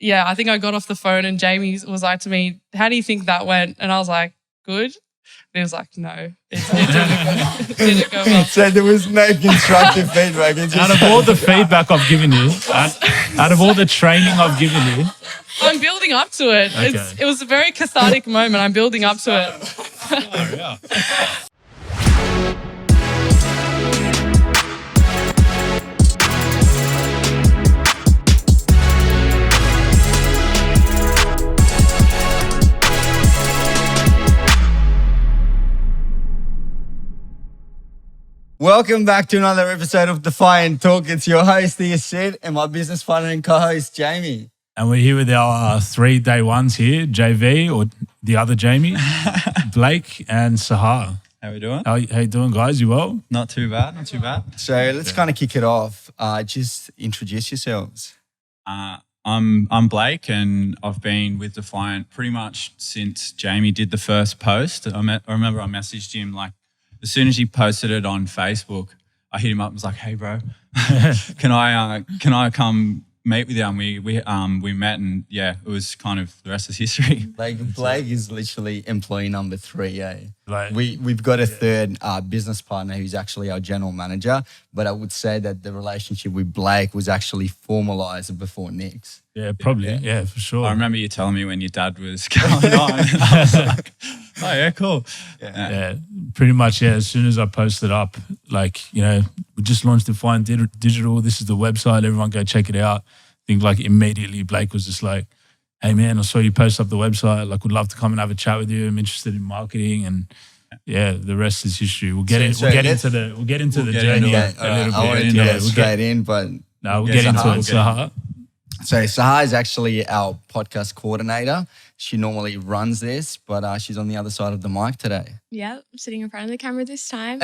yeah, I think I got off the phone and Jamie was like to me, how do you think that went? And I was like, good. And he was like, no, it didn't go well. So there was no constructive feedback. Out of all the feedback I've given you, out of all the training I've given you, I'm building up to it. Okay. It was a very cathartic moment. I'm building up to it. oh, yeah. Welcome back to another episode of Defiant Talk. It's your host, here, Sid, and my business partner and co-host, Jamie. And we're here with our 3 day ones here, JV or the other Jamie, Blake and Sahar. How we doing? How you doing, guys? You well? Not too bad, not too bad. So let's kind of kick it off. Just introduce yourselves. I'm Blake, and I've been with Defiant pretty much since Jamie did the first post. I remember I messaged him like as soon as he posted it on Facebook. I hit him up and was like, "Hey, bro, can I come meet with you?" And we met, and yeah, it was kind of the rest is history. Blake is literally employee number 3. Like, We've got a third business partner who's actually our general manager, but I would say that the relationship with Blake was actually formalised before Nick's. yeah, probably. Yeah, for sure. I remember you telling me when your dad was going on. I was like, "Oh yeah, cool." Yeah, pretty much. Yeah, as soon as I posted up, like, you know, we just launched Defiant Digital. This is the website. Everyone go check it out. I think like immediately Blake was just like, "Hey man, I saw you post up the website. Like, would love to come and have a chat with you. I'm interested in marketing." And yeah, the rest is history. We'll get into the journey a little bit. I wanted to get straight in, but no, we'll get into it. Sahar. So Sahar is actually our podcast coordinator. She normally runs this, but she's on the other side of the mic today. Yeah, I'm sitting in front of the camera this time.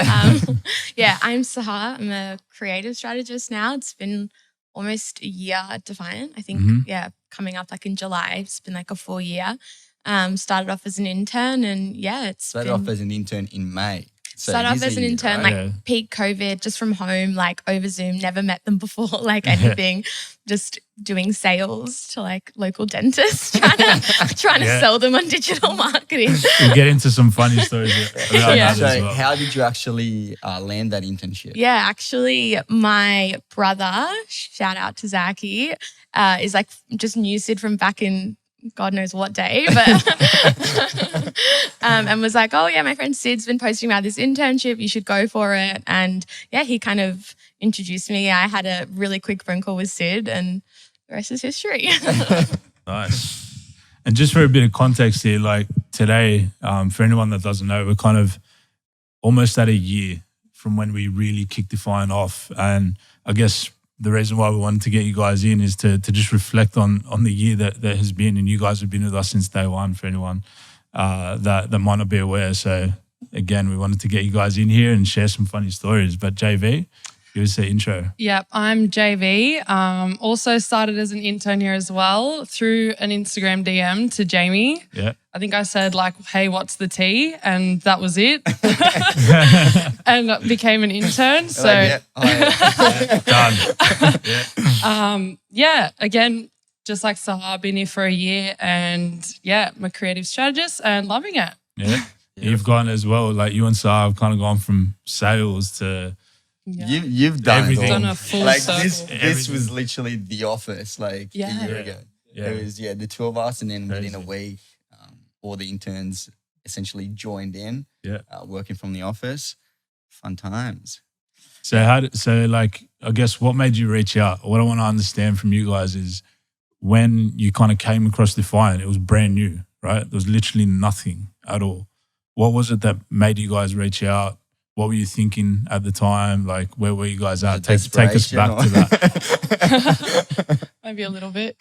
Yeah, I'm Sahar. I'm a creative strategist now. It's been almost a year at Defiant. I think, coming up like in July. It's been like a full year. Started off as an intern, and yeah, Started off as an intern in May. So started off as an intern, like peak COVID, just from home, like over Zoom, never met them before, like anything, just doing sales to like local dentists, trying to sell them on digital marketing. We'll get into some funny stories around that as So well. how did you actually land that internship? Yeah, actually, my brother, shout out to Zachy, is like just knew Sid from back in God knows what day, but and was like, "Oh yeah, my friend Sid's been posting about this internship. You should go for it." And yeah, he kind of introduced me. I had a really quick phone call with Sid, and the rest is history. Nice. And just for a bit of context here, like today, for anyone that doesn't know, we're kind of almost at a year from when we really kicked Defiant off. And I guess the reason why we wanted to get you guys in is to just reflect on the year that has been, and you guys have been with us since day one for anyone that might not be aware. So again, we wanted to get you guys in here and share some funny stories. But JV, give us the intro. Yep, I'm JV. Also started as an intern here as well through an Instagram DM to Jamie. Yeah. I think I said like, "Hey, what's the tea?" And that was it. And became an intern. So Done. yeah, again, just like Sahar, been here for a year, and yeah, I'm a creative strategist and loving it. Yeah. You've gone as well, like you and Sahar have kind of gone from sales to You've done everything. it all. Done a full like circle. this was literally The Office like a year ago. Yeah. It was the 2 of us, and then within a week, all the interns essentially joined in. Working from the office. Fun times. So I guess what made you reach out? What I want to understand from you guys is when you kind of came across Defiant, it was brand new, right? There was literally nothing at all. What was it that made you guys reach out? What were you thinking at the time? Like, where were you guys at? Take us back to that. Maybe a little bit.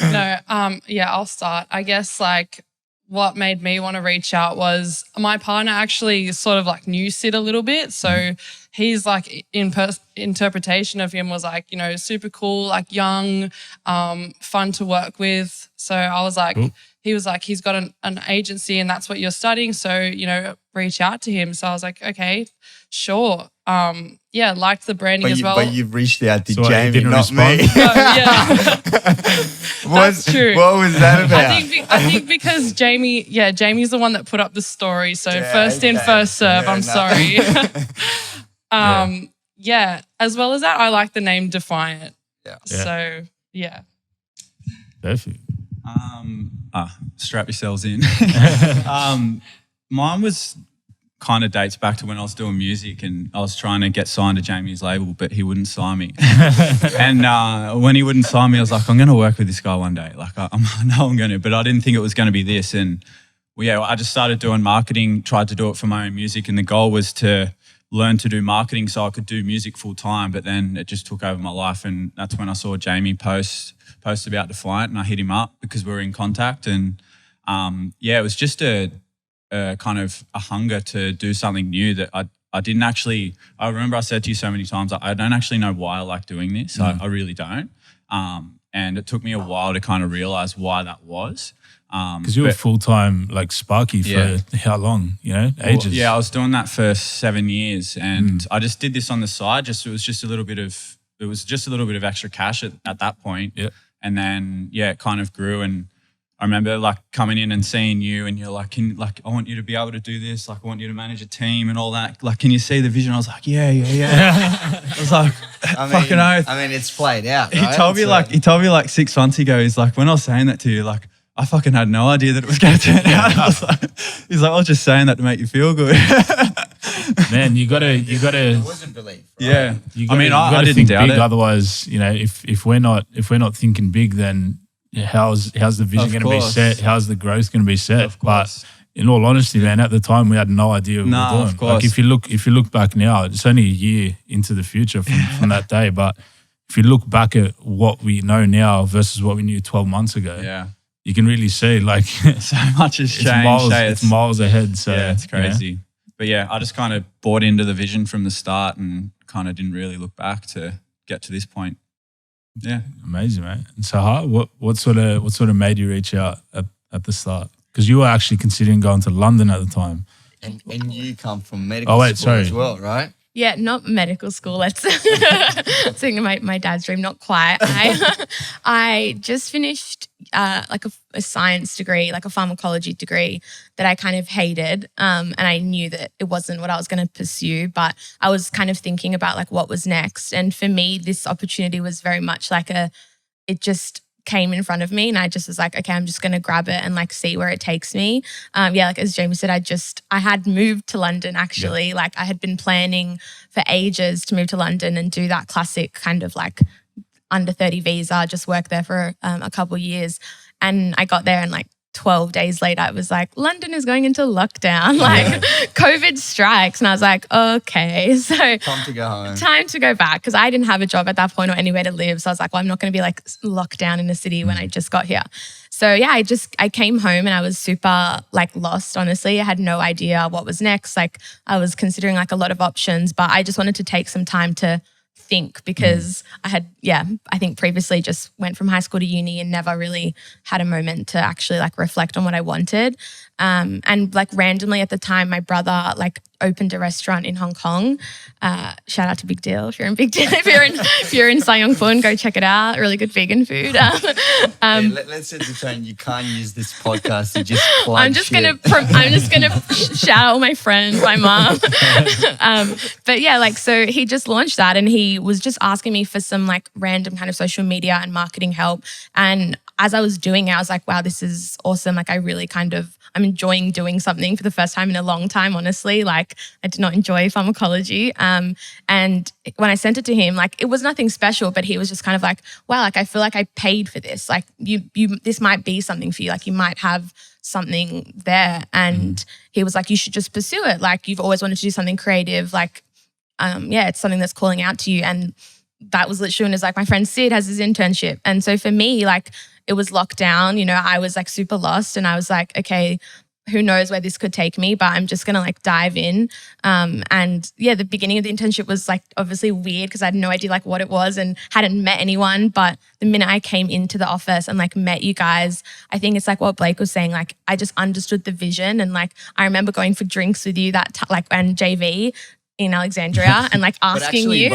No, I'll start. I guess like what made me want to reach out was my partner actually sort of like knew Sid a little bit. So he's like interpretation of him was like, you know, super cool, like young, fun to work with. So I was like, he was like, he's got an agency and that's what you're studying. So, you know, reach out to him. So I was like, okay, sure. liked the branding as well. But you've reached out to So what, you Jamie, didn't not respond? me. That's true. What was that about? I think because Jamie's the one that put up the story. So first in, first serve. I'm sorry. As well as that, I like the name Defiant. Yeah. So Perfect. Strap yourselves in. Mine was kind of dates back to when I was doing music and I was trying to get signed to Jamie's label, but he wouldn't sign me. And when he wouldn't sign me, I was like, I'm going to work with this guy one day. Like, I know I'm going to, but I didn't think it was going to be this. And I just started doing marketing, tried to do it for my own music. And the goal was to learn to do marketing so I could do music full time. But then it just took over my life. And that's when I saw Jamie post about Defiant and I hit him up because we were in contact. And it was just a kind of a hunger to do something new that I didn't actually, I remember I said to you so many times, I don't actually know why I like doing this. I really don't. And it took me a while to kind of realize why that was. Because you were full-time like Sparky for how long, ages? Well, I was doing that for 7 years and I just did this on the side. It was just a little bit of extra cash at that point. Yeah. And then, it kind of grew and I remember like coming in and seeing you and you're like, I want you to be able to do this. Like, I want you to manage a team and all that. Like, can you see the vision? I was like, yeah. I was like, fucking oath. I mean, it's played out, right? He told me like 6 months ago, he's like, when I was saying that to you, like, I fucking had no idea that it was going to turn out. He's like, I was just saying that to make you feel good. Man, you gotta. It wasn't belief. Right? Yeah. I didn't think doubt big. it. Otherwise, if we're not thinking big, then how's the vision going to be set? How's the growth going to be set? Of course. But in all honesty, man, at the time we had no idea what we were doing. Of course. Like if you look back now, it's only a year into the future from that day. But if you look back at what we know now versus what we knew 12 months ago, you can really see like so much has changed. It's miles ahead. So it's crazy. But I just kind of bought into the vision from the start and kind of didn't really look back to get to this point. Yeah. Amazing, mate. And Sahar, what sort of made you reach out at the start? Because you were actually considering going to London at the time. And you come from medical school as well, right? Yeah, not medical school. That's something my dad's dream. Not quite. I just finished like a science degree, like a pharmacology degree that I kind of hated, and I knew that it wasn't what I was going to pursue. But I was kind of thinking about like what was next, and for me, this opportunity was very much like it just came in front of me and I just was like, okay, I'm just going to grab it and like see where it takes me. Like as Jamie said, I had moved to London actually. Like I had been planning for ages to move to London and do that classic kind of like under 30 visa, just work there for a couple of years. And I got there and like 12 days later, it was like, London is going into lockdown, like COVID strikes. And I was like, okay, so time to go home. Time to go back because I didn't have a job at that point or anywhere to live. So I was like, well, I'm not going to be like locked down in a city when I just got here. So I came home and I was super like lost, honestly. I had no idea what was next. Like I was considering like a lot of options, but I just wanted to take some time to think because I had, I think previously just went from high school to uni and never really had a moment to actually like reflect on what I wanted. And like randomly at the time, my brother like opened a restaurant in Hong Kong. Shout out to Big Deal. If you're in Big Deal, if you're in Sai Yong Pun, go check it out. Really good vegan food. Let's set the tone. You can't use this podcast to just plug I'm just gonna shout out all my friends, my mom. But yeah, like so he just launched that and he was just asking me for some like random kind of social media and marketing help. And as I was doing it, I was like, wow, this is awesome. Like I'm enjoying doing something for the first time in a long time, honestly. Like I did not enjoy pharmacology. And when I sent it to him, like it was nothing special, but he was just kind of like, wow, like I feel like I paid for this. Like this might be something for you. Like you might have something there. And he was like, you should just pursue it. Like you've always wanted to do something creative. Like, it's something that's calling out to you. And that was literally when it was like my friend Sid has his internship. And so for me, like it was locked down, I was like super lost and I was like, okay, who knows where this could take me, but I'm just going to like dive in. The beginning of the internship was like obviously weird because I had no idea like what it was and hadn't met anyone. But the minute I came into the office and like met you guys, I think it's like what Blake was saying, like I just understood the vision. And like, I remember going for drinks with you and JV, in Alexandria and like asking you.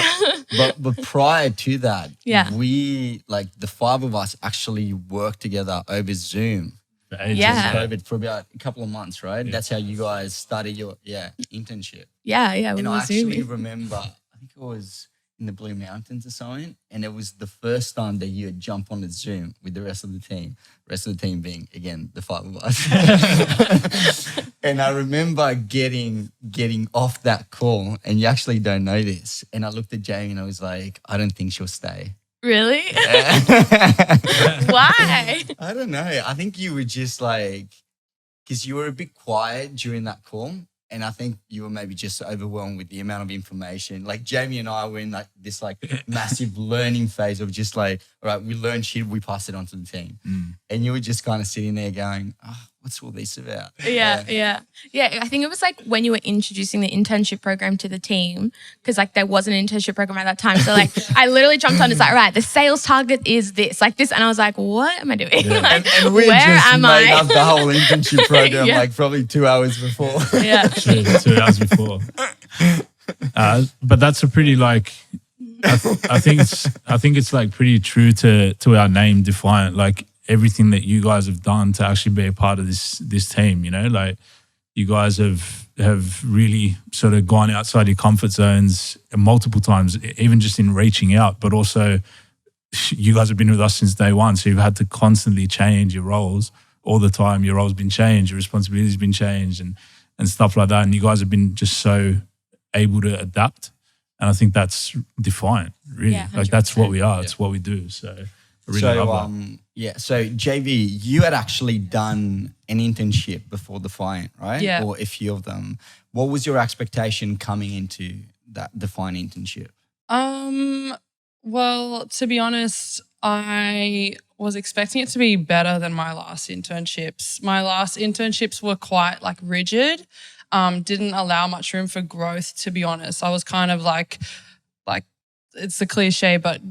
But prior to that, Yeah. we, like the 5 of us actually worked together over Zoom. Yeah. COVID for about a couple of months, right? That's how you guys started your internship. Yeah, we And were I actually Zooming. remember, I think it was in the Blue Mountains or something, and it was the first time that you had jumped on the Zoom with the rest of the team. Rest of the team being, again, the 5 of us. And I remember getting off that call, and you actually don't know this. And I looked at Jamie and I was like, I don't think she'll stay. Really? Why? I don't know. I think you were just like, because you were a bit quiet during that call. And I think you were maybe just overwhelmed with the amount of information. Like Jamie and I were in like this like massive learning phase of just like, all right, we learn shit, we pass it on to the team. And you were just kind of sitting there going, oh, what's all this about? Yeah. I think it was like when you were introducing the internship program to the team, because like there was an internship program at that time. So like I literally jumped on. It's like, all right, the sales target is this, like this, and I was like, what am I doing? Like, and we where just am made I? up the whole internship program Yeah. like probably 2 hours before. Yeah. 2 hours before. But that's a pretty like, I think it's like pretty true to our name, Defiant. Like everything that you guys have done to actually be a part of this team, you know, like you guys have really sort of gone outside your comfort zones multiple times, even just in reaching out, but also you guys have been with us since day one. So you've had to constantly change your roles all the time. Your role's been changed, your responsibilities been changed and stuff like that. And you guys have been just so able to adapt. And I think that's Defiant, really. Yeah, like that's what we are. Yeah. It's what we do. So I really love that. So JV, you had actually done an internship before Defiant, right? Yeah. Or a few of them. What was your expectation coming into that Defiant internship? Well, to be honest, I was expecting it to be better than my last internships. My last internships were quite like rigid, didn't allow much room for growth, to be honest. I was kind of like it's a cliche, but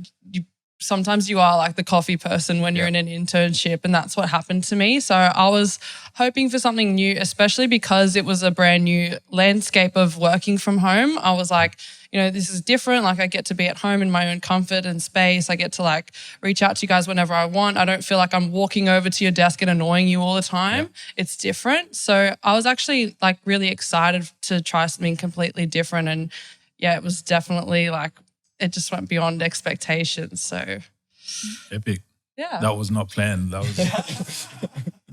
sometimes you are like the coffee person when you're in an internship, and that's what happened to me. So I was hoping for something new, especially because it was a brand new landscape of working from home. I was like, you know, this is different. Like I get to be at home in my own comfort and space. I get to like reach out to you guys whenever I want. I don't feel like I'm walking over to your desk and annoying you all the time. It's different. So I was actually like really excited to try something completely different. And yeah, it was definitely like, it just went beyond expectations. So Epic. yeah. That was not planned. That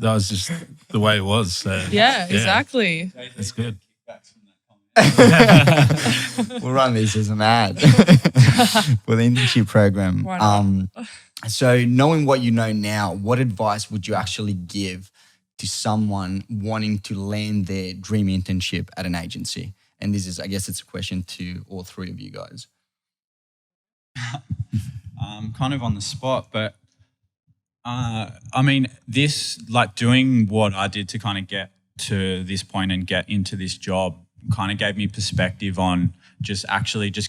was just the way it was. So Yeah, exactly. That's good. We'll run this as an ad for the internship program. Why not? So knowing what you know now, what advice would you actually give to someone wanting to land their dream internship at an agency? And this is, I guess it's a question to all three of you guys. Kind of on the spot, but I mean, this, like doing what I did to kind of get to this point and get into this job kind of gave me perspective on just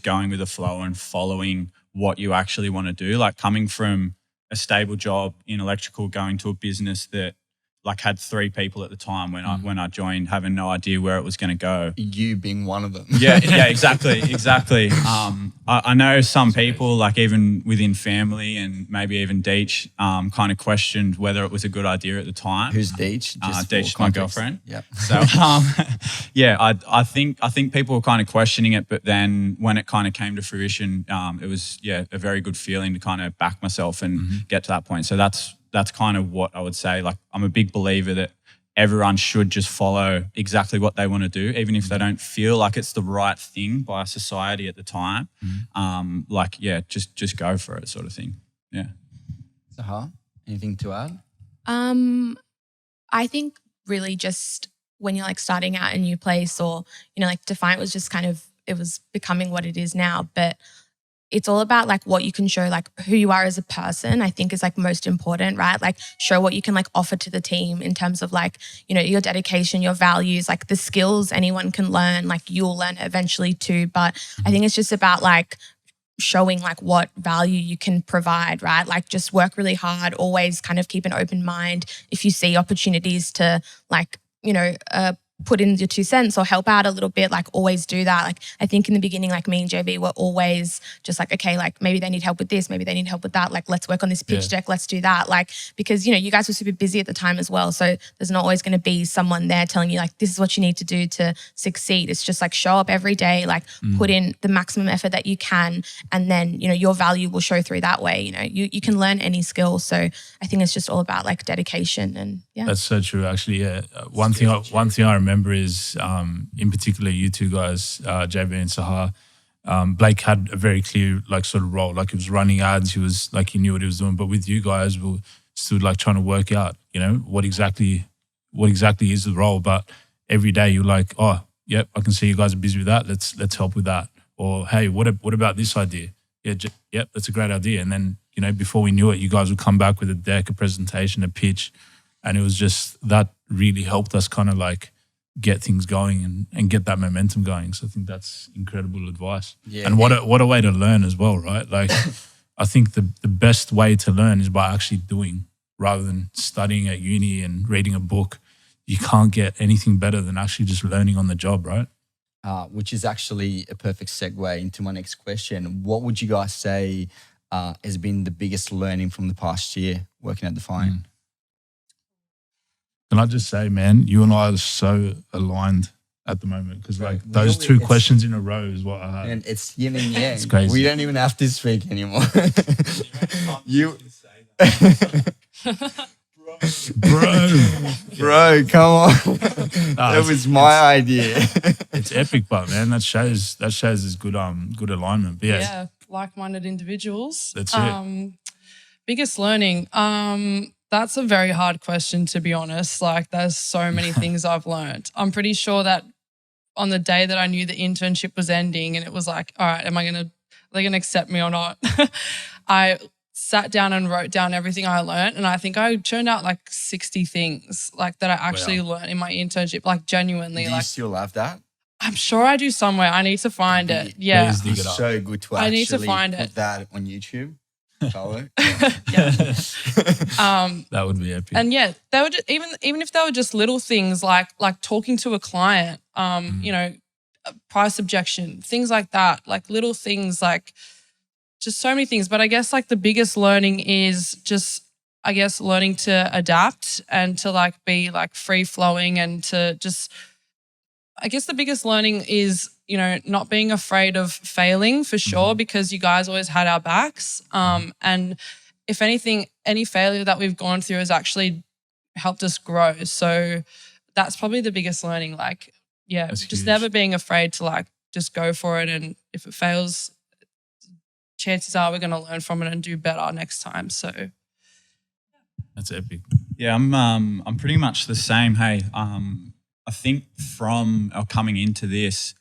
going with the flow and following what you actually want to do. Like coming from a stable job in electrical, going to a business that like had 3 people at the time when I joined, having no idea where it was going to go. You being one of them. Yeah, exactly. I know some people, like even within family and maybe even Deech, kind of questioned whether it was a good idea at the time. Who's Deech? Deech, my girlfriend. Yep. So, I think people were kind of questioning it, but then when it kind of came to fruition, it was a very good feeling to kind of back myself and get to that point. So that's kind of what I would say. Like I'm a big believer that everyone should just follow exactly what they want to do, even if they don't feel like it's the right thing by society at the time. Just go for it, sort of thing. Yeah. Sahar, anything to add? I think really just when you're like starting out a new place, or, you know, like Defiant was just kind of, it was becoming what it is now, but it's all about like what you can show, like who you are as a person, I think is like most important, right? Like show what you can like offer to the team in terms of like, you know, your dedication, your values, like the skills anyone can learn, like you'll learn eventually too. But I think it's just about like showing like what value you can provide, right? Like just work really hard, always kind of keep an open mind. If you see opportunities to like, you know, put in your 2 cents or help out a little bit, like always do that. Like I think in the beginning, like me and JB were always just like, okay, like maybe they need help with this, maybe they need help with that. Like let's work on this pitch deck, let's do that. Like, because, you know, you guys were super busy at the time as well. So there's not always going to be someone there telling you like, this is what you need to do to succeed. It's just like show up every day, like put in the maximum effort that you can. And then, you know, your value will show through that way. You know, you can learn any skill. So I think it's just all about like dedication and That's so true, actually. Yeah. One thing I remember is, in particular, you two guys, JB and Sahar, Blake had a very clear like sort of role. Like he was running ads, he was like, he knew what he was doing. But with you guys, we were still like trying to work out, you know, what exactly is the role. But every day you're like, oh, yep, I can see you guys are busy with that. Let's help with that. Or hey, what about this idea? Yeah, yep, that's a great idea. And then, you know, before we knew it, you guys would come back with a deck, a presentation, a pitch. And it was just, that really helped us kind of like get things going and get that momentum going. So I think that's incredible advice. Yeah, and what a way to learn as well, right? Like I think the best way to learn is by actually doing rather than studying at uni and reading a book. You can't get anything better than actually just learning on the job, right? Which is actually a perfect segue into my next question. What would you guys say has been the biggest learning from the past year working at Defiant? Can I just say, man, you and I are so aligned at the moment because like those two questions in a row is what I had. And it's yin and yang. It's crazy. We don't even have to speak anymore. Bro, come on. That was my idea. It's epic, but man, that shows is good alignment. But yeah, like-minded individuals. That's it. Biggest learning. That's a very hard question, to be honest. Like there's so many things I've learned. I'm pretty sure that on the day that I knew the internship was ending and it was like, all right, are they gonna accept me or not? I sat down and wrote down everything I learned, and I think I churned out like 60 things like that I actually learned in my internship, like genuinely. Do you still have that? I'm sure I do somewhere. I need to find it. Yeah. It's so good to actually I need to find put it. that on YouTube. That would be epic. And yeah, they were just, even if they were just little things like talking to a client, you know, price objection, things like that, like little things, like just so many things. But I guess like the biggest learning is just, I guess, learning to adapt and to like be like free flowing and to just, I guess the biggest learning is, you know, not being afraid of failing for sure, because you guys always had our backs. And if anything, any failure that we've gone through has actually helped us grow. So that's probably the biggest learning. Like, yeah, that's just huge. never being afraid to like just go for it. And if it fails, chances are we're going to learn from it and do better next time. So that's epic. Yeah, I'm pretty much the same. Hey, I think from coming into this,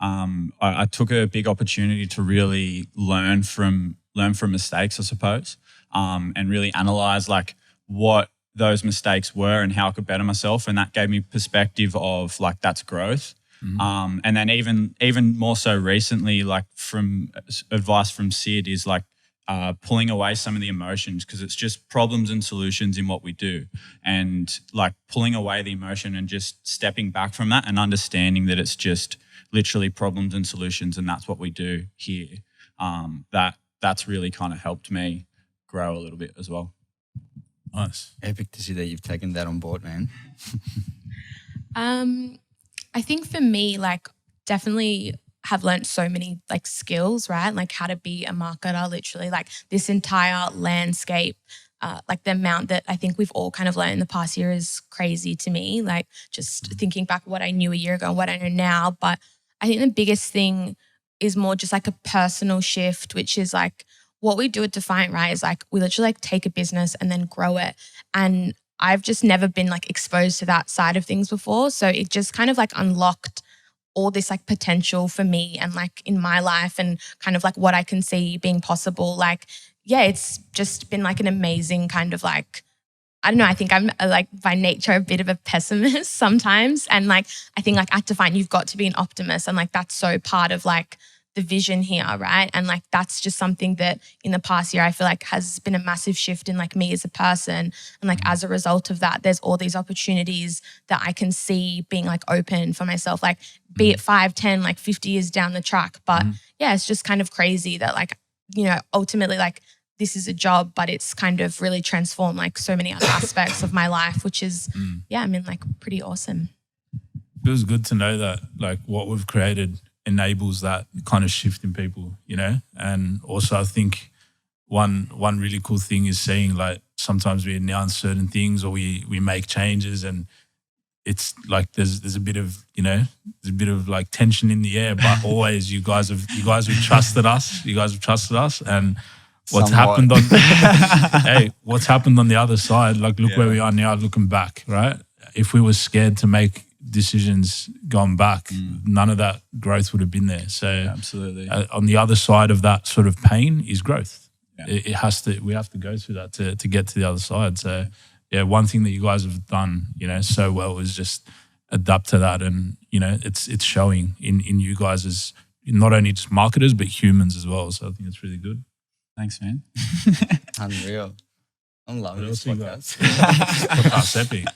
I took a big opportunity to really learn from mistakes, I suppose, and really analyze like what those mistakes were and how I could better myself, and that gave me perspective of like that's growth. And then even more so recently, like from advice from Sid is like pulling away some of the emotions, because it's just problems and solutions in what we do, and like pulling away the emotion and just stepping back from that and understanding that it's just literally problems and solutions, and that's what we do here. That's really kind of helped me grow a little bit as well. Nice. Epic to see that you've taken that on board, man. I think for me, like definitely have learned so many like skills, right? Like how to be a marketer, literally like this entire landscape, like the amount that I think we've all kind of learned in the past year is crazy to me. Like just thinking back what I knew a year ago and what I know now. But I think the biggest thing is more just like a personal shift, which is like what we do at Defiant, right? Is like we literally like take a business and then grow it. And I've just never been like exposed to that side of things before. So it just kind of like unlocked all this like potential for me and like in my life and kind of like what I can see being possible. Like, yeah, it's just been like an amazing kind of like, I don't know, I think I'm like by nature a bit of a pessimist sometimes. And like, I think like at Defiant, you've got to be an optimist, and like that's so part of like the vision here, right? And like that's just something that in the past year I feel like has been a massive shift in like me as a person. And like as a result of that, there's all these opportunities that I can see being like open for myself, like be it 5, 10, like 50 years down the track. But yeah, it's just kind of crazy that like, you know, ultimately like this is a job, but it's kind of really transformed like so many other aspects of my life, which is, yeah, I mean like pretty awesome. It was good to know that like what we've created enables that kind of shift in people, you know? And also I think one really cool thing is seeing like sometimes we announce certain things or we make changes and it's like there's a bit of, you know, there's a bit of like tension in the air, but always you guys have trusted us. You guys have trusted us and what's happened on what's happened on the other side, like look where we are now looking back, right? If we were scared to make decisions gone back, none of that growth would have been there. So absolutely, on the other side of that sort of pain is growth. It has to. We have to go through that to get to the other side. So yeah, one thing that you guys have done, you know, so well is just adapt to that, and you know, it's showing in you guys as not only just marketers but humans as well. So I think it's really good. Thanks, man. Unreal. I'm loving this podcast. Podcast epic.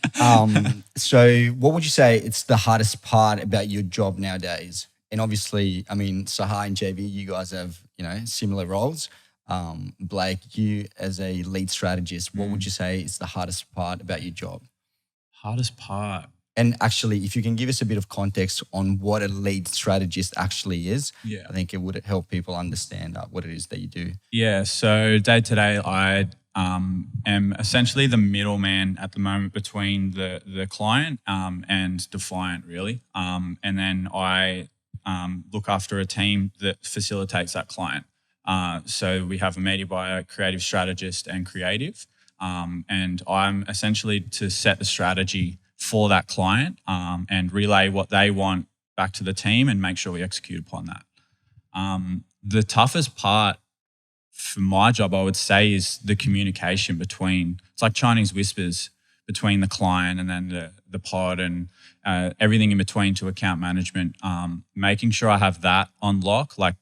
So what would you say it's the hardest part about your job nowadays? And obviously, I mean, Sahar and JB, you guys have, you know, similar roles. Blake, you as a lead strategist, what would you say is the hardest part about your job? Hardest part? And actually, if you can give us a bit of context on what a lead strategist actually is, I think it would help people understand what it is that you do. Yeah, so day to day, I am essentially the middleman at the moment between the client and Defiant, really. And then I look after a team that facilitates that client. So we have a media buyer, creative strategist, and creative. And I'm essentially to set the strategy for that client and relay what they want back to the team and make sure we execute upon that. The toughest part for my job, I would say, is the communication between, it's like Chinese whispers between the client and then the pod and everything in between to account management, making sure I have that on lock. Like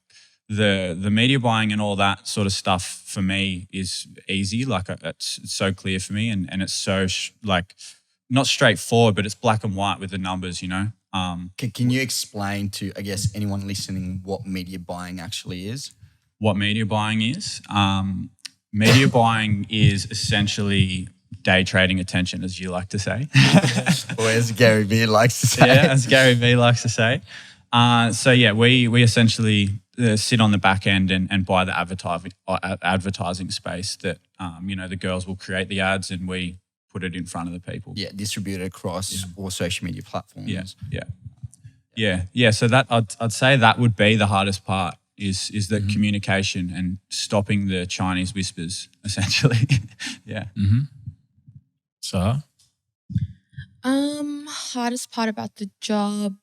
the media buying and all that sort of stuff for me is easy. Like it's so clear for me and it's so like not straightforward, but it's black and white with the numbers, you know. Can you explain to, I guess, anyone listening what media buying actually is? What media buying is? Media buying is essentially day trading attention, as you like to say. Or as Gary Vee likes to say. Yeah, as Gary Vee likes to say. So yeah, we essentially sit on the back end and buy the advertising space that, you know, the girls will create the ads and we put it in front of the people. Yeah, distribute it across all social media platforms. Yeah. So that I'd say that would be the hardest part is the communication and stopping the Chinese whispers, essentially. Yeah. So, hardest part about the job,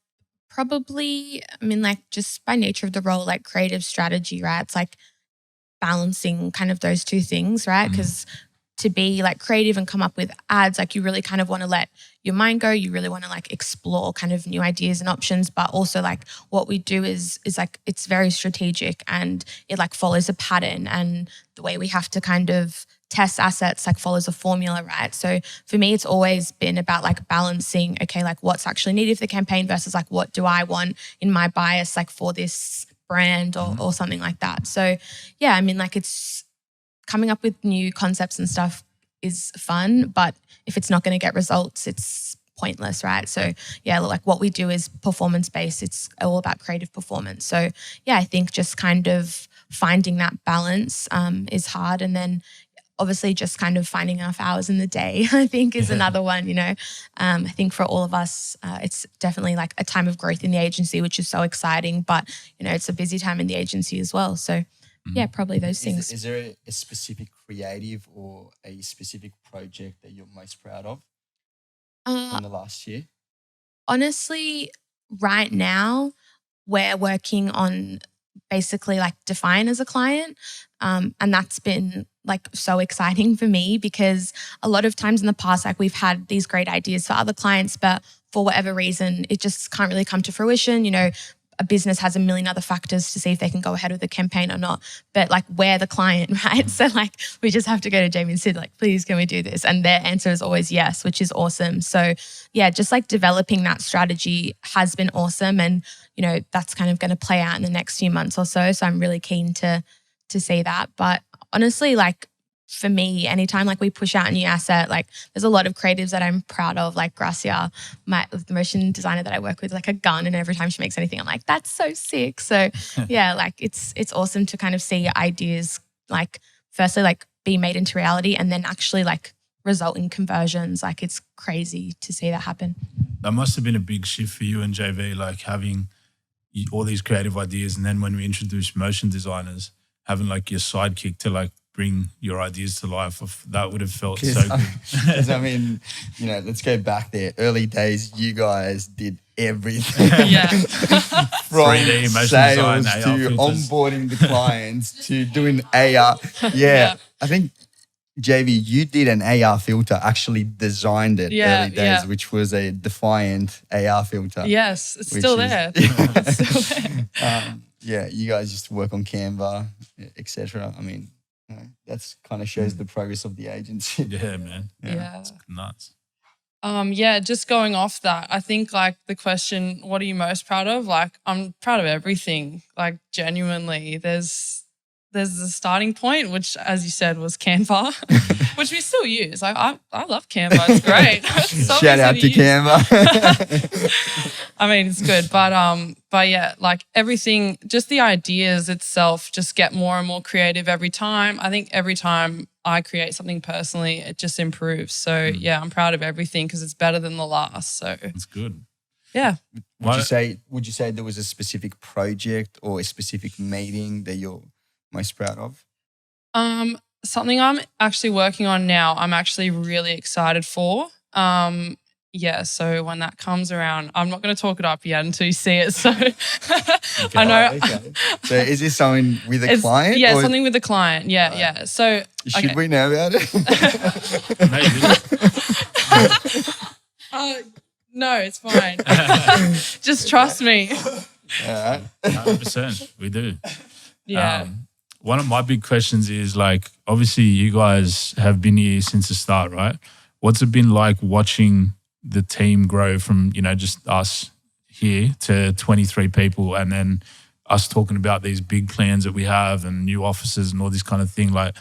probably, I mean, like just by nature of the role, like creative strategy, right? It's like balancing kind of those two things, right? Because to be like creative and come up with ads, like you really kind of want to let your mind go. You really want to like explore kind of new ideas and options, but also like what we do is like, it's very strategic and it like follows a pattern, and the way we have to kind of test assets like follows a formula, right? So for me, it's always been about like balancing, okay, like what's actually needed for the campaign versus like what do I want in my bias like for this brand or something like that. So yeah, I mean, like it's coming up with new concepts and stuff is fun, but if it's not going to get results, it's pointless, right? So yeah, like what we do is performance-based. It's all about creative performance. So yeah, I think just kind of finding that balance is hard. And then obviously just kind of finding enough hours in the day, I think is another one, you know. I think for all of us, it's definitely like a time of growth in the agency, which is so exciting, but you know, it's a busy time in the agency as well. So yeah, probably those things. Is there a specific creative or a specific project that you're most proud of in the last year? Honestly, right now, we're working on basically like Defiant as a client. And that's been like so exciting for me because a lot of times in the past, like we've had these great ideas for other clients, but for whatever reason, it just can't really come to fruition. You know, a business has a million other factors to see if they can go ahead with the campaign or not. But like, we're the client, right? So like, we just have to go to Jamie and Sid, like, please, can we do this? And their answer is always yes, which is awesome. So yeah, just like developing that strategy has been awesome. And, you know, that's kind of going to play out in the next few months or so. So I'm really keen to see that. But honestly, like, for me, anytime like we push out a new asset, like there's a lot of creatives that I'm proud of, like Gracia, the motion designer that I work with, like a gun, and every time she makes anything, I'm like, that's so sick. So yeah, like it's awesome to kind of see ideas like firstly like be made into reality and then actually like result in conversions. Like it's crazy to see that happen. That must have been a big shift for you and JV, like having all these creative ideas, and then when we introduced motion designers, having like your sidekick to like bring your ideas to life. That would have felt so good. Because I mean, you know, let's go back there. Early days, you guys did everything. Yeah. From 3D, motion sales design, to AR filters. onboarding the clients to doing AR. Yeah. I think, JV, you did an AR filter, actually designed it early days, which was a Defiant AR filter. Yes, it's still there. It's still there. Yeah, you guys used to work on Canva, etc. I mean, you know, that's kind of shows the progress of the agency. Yeah, man. Yeah. It's nuts. Yeah, just going off that, I think like the question, what are you most proud of? Like, I'm proud of everything. Like, genuinely, there's the starting point, which, as you said, was Canva, which we still use. I love Canva. It's great. It's so Shout out to easy use. Canva. I mean, it's good, but yeah, like everything, just the ideas itself, just get more and more creative every time. I think every time I create something personally, it just improves. So yeah, I'm proud of everything because it's better than the last. So It's good. yeah. Would you say there was a specific project or a specific meeting that you're most proud of? Something I'm actually working on now, I'm actually really excited for. Yeah, so when that comes around, I'm not going to talk it up yet until you see it. So I know. Okay. So is this something with a client? Yeah, or something with a client. Yeah, yeah. So should we know about it? No, it's fine. Just trust me. All right. 100%. We do. Yeah. One of my big questions is like, obviously you guys have been here since the start, right? What's it been like watching the team grow from, you know, just us here to 23 people and then us talking about these big plans that we have and new offices and all this kind of thing? Like,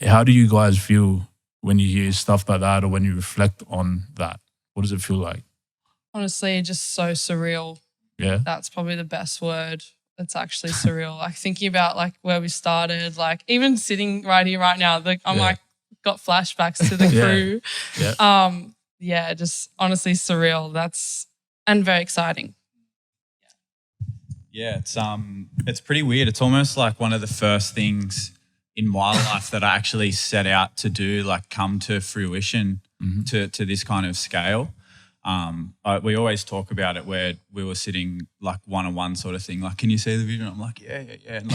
how do you guys feel when you hear stuff like that or when you reflect on that? What does it feel like? Honestly, just so surreal. Yeah. That's probably the best word. It's actually surreal. Like thinking about like where we started, like even sitting right here right now, I'm like got flashbacks to the crew. Yeah. Yeah, just honestly surreal. And very exciting. Yeah, it's pretty weird. It's almost like one of the first things in my life that I actually set out to do, like come to fruition to this kind of scale. We always talk about it where we were sitting like one-on-one sort of thing. Like, can you see the vision? I'm like, yeah. And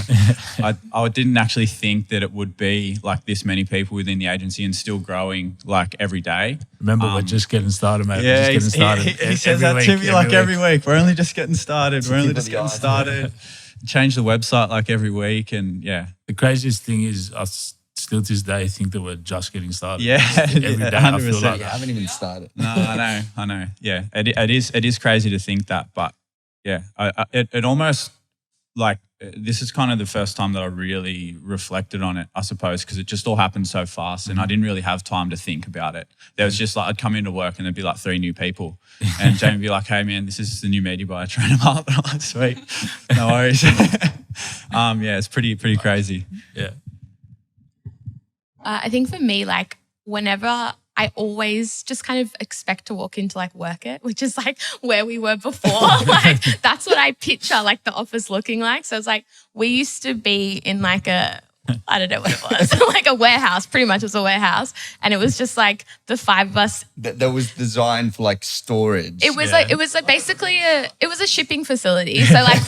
like, I didn't actually think that it would be like this many people within the agency and still growing like every day. Remember, we're just getting started, mate. Yeah, we're just getting started. He says that to me like every week. We're only just getting started. We're only just getting started. Change the website like every week, and yeah. The craziest thing is us still to this day think that we're just getting started. Yeah, every day I feel 100%. like I haven't even started. No, I know. Yeah, it is crazy to think that, but yeah, it almost like this is kind of the first time that I really reflected on it, I suppose, because it just all happened so fast and I didn't really have time to think about it. There was just like, I'd come into work and there'd be like 3 new people and Jamie would be like, hey man, this is the new media buyer, train them up. And I'm like, sweet, no worries. Yeah, it's pretty crazy. yeah. I think for me, like whenever I always just kind of expect to walk into like Work It, which is like where we were before. Like that's what I picture like the office looking like. So it's like we used to be in like a I don't know what it was, like a warehouse, pretty much it was a warehouse. And it was just like the 5 of us. That was designed for like storage. It was like basically it was a shipping facility. So like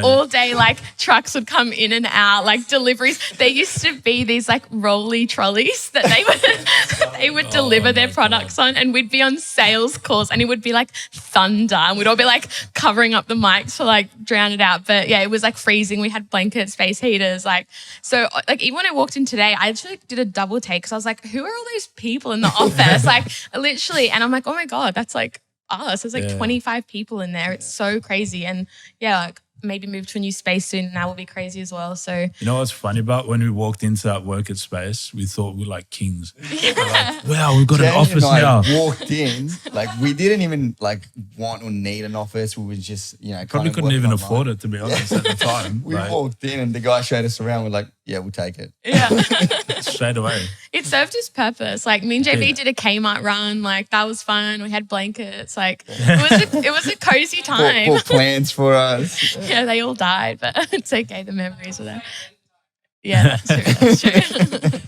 all day, like trucks would come in and out, like deliveries. There used to be these like rolly trolleys that they would deliver their products on, and we'd be on sales calls and it would be like thunder and we'd all be like covering up the mics to like drown it out. But yeah, it was like freezing. We had blankets, space heaters, like, so like even when I walked in today, I actually did a double take because I was like, who are all those people in the office? Like literally, and I'm like, oh my God, that's like us. There's like 25 people in there. It's so crazy. And yeah, like maybe move to a new space soon and that will be crazy as well. So you know what's funny about when we walked into that worker space, we thought we were like kings. We're like, wow, we've got an office and I now. walked in, like we didn't even like want or need an office. We were just, you know, Probably couldn't even afford it, to be honest, at the time. We like, walked in and the guy showed us around. We're like, yeah, we'll take it. yeah. straight away. It served its purpose. Like me and JB did a Kmart run. Like that was fun. We had blankets. Like it was a cozy time. Bought plans for us. Yeah, they all died, but it's okay. The memories are there. Yeah, that's true.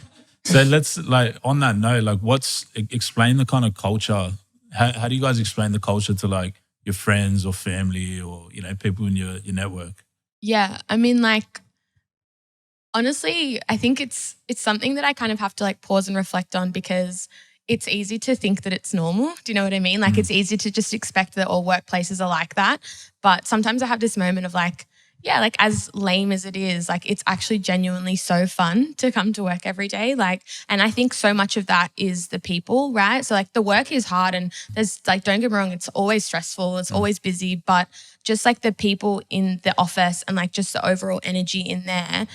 So let's like on that note, like explain the kind of culture. How do you guys explain the culture to like your friends or family or, you know, people in your network? Yeah, I mean, like, honestly, I think it's something that I kind of have to like pause and reflect on because it's easy to think that it's normal. Do you know what I mean? Like it's easy to just expect that all workplaces are like that. But sometimes I have this moment of like, yeah, like as lame as it is, like it's actually genuinely so fun to come to work every day. Like, and I think so much of that is the people, right? So like the work is hard and there's like, don't get me wrong, it's always stressful, it's always busy, but just like the people in the office and like just the overall energy in there,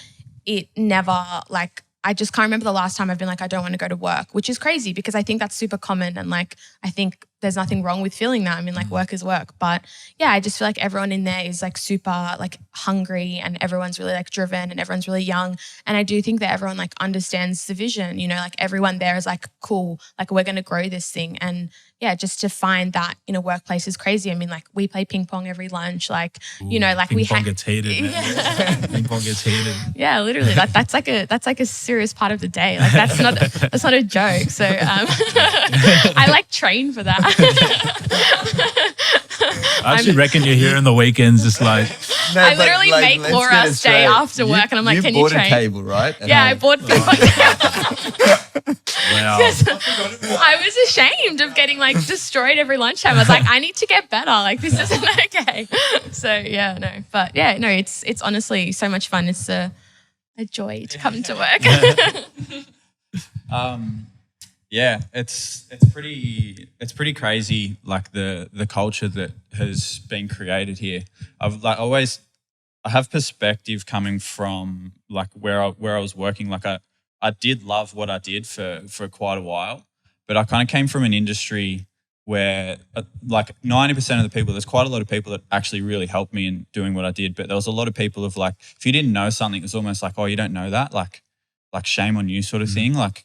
it never like, I just can't remember the last time I've been like, I don't want to go to work, which is crazy because I think that's super common. And like, I think there's nothing wrong with feeling that. I mean, like work is work. But yeah, I just feel like everyone in there is like super like hungry and everyone's really like driven and everyone's really young. And I do think that everyone like understands the vision, you know, like everyone there is like, cool, like we're going to grow this thing. And yeah, just to find that in a workplace is crazy. I mean, like we play ping pong every lunch, like, you know, like ping pong gets heated. Yeah. Ping pong gets heated. Yeah, literally. That's like a serious part of the day. Like that's not a joke. So I like train for that. I actually reckon you're here on the weekends just like... No, I literally make Laura stay after work and I'm like, can you train? You bought a table, right? Yeah, I bought ping pong table. Wow. I was ashamed of getting like destroyed every lunchtime. I was like, I need to get better. Like this isn't okay. So yeah, no. But yeah, no, it's honestly so much fun. It's a joy to come to work. Yeah, it's pretty crazy, like the culture that has been created here. I have perspective coming from like where I was working. Like I did love what I did for quite a while, but I kind of came from an industry where like 90% of the people, there's quite a lot of people that actually really helped me in doing what I did, but there was a lot of people of like, if you didn't know something, it was almost like, oh, you don't know that, like shame on you sort of thing. Like,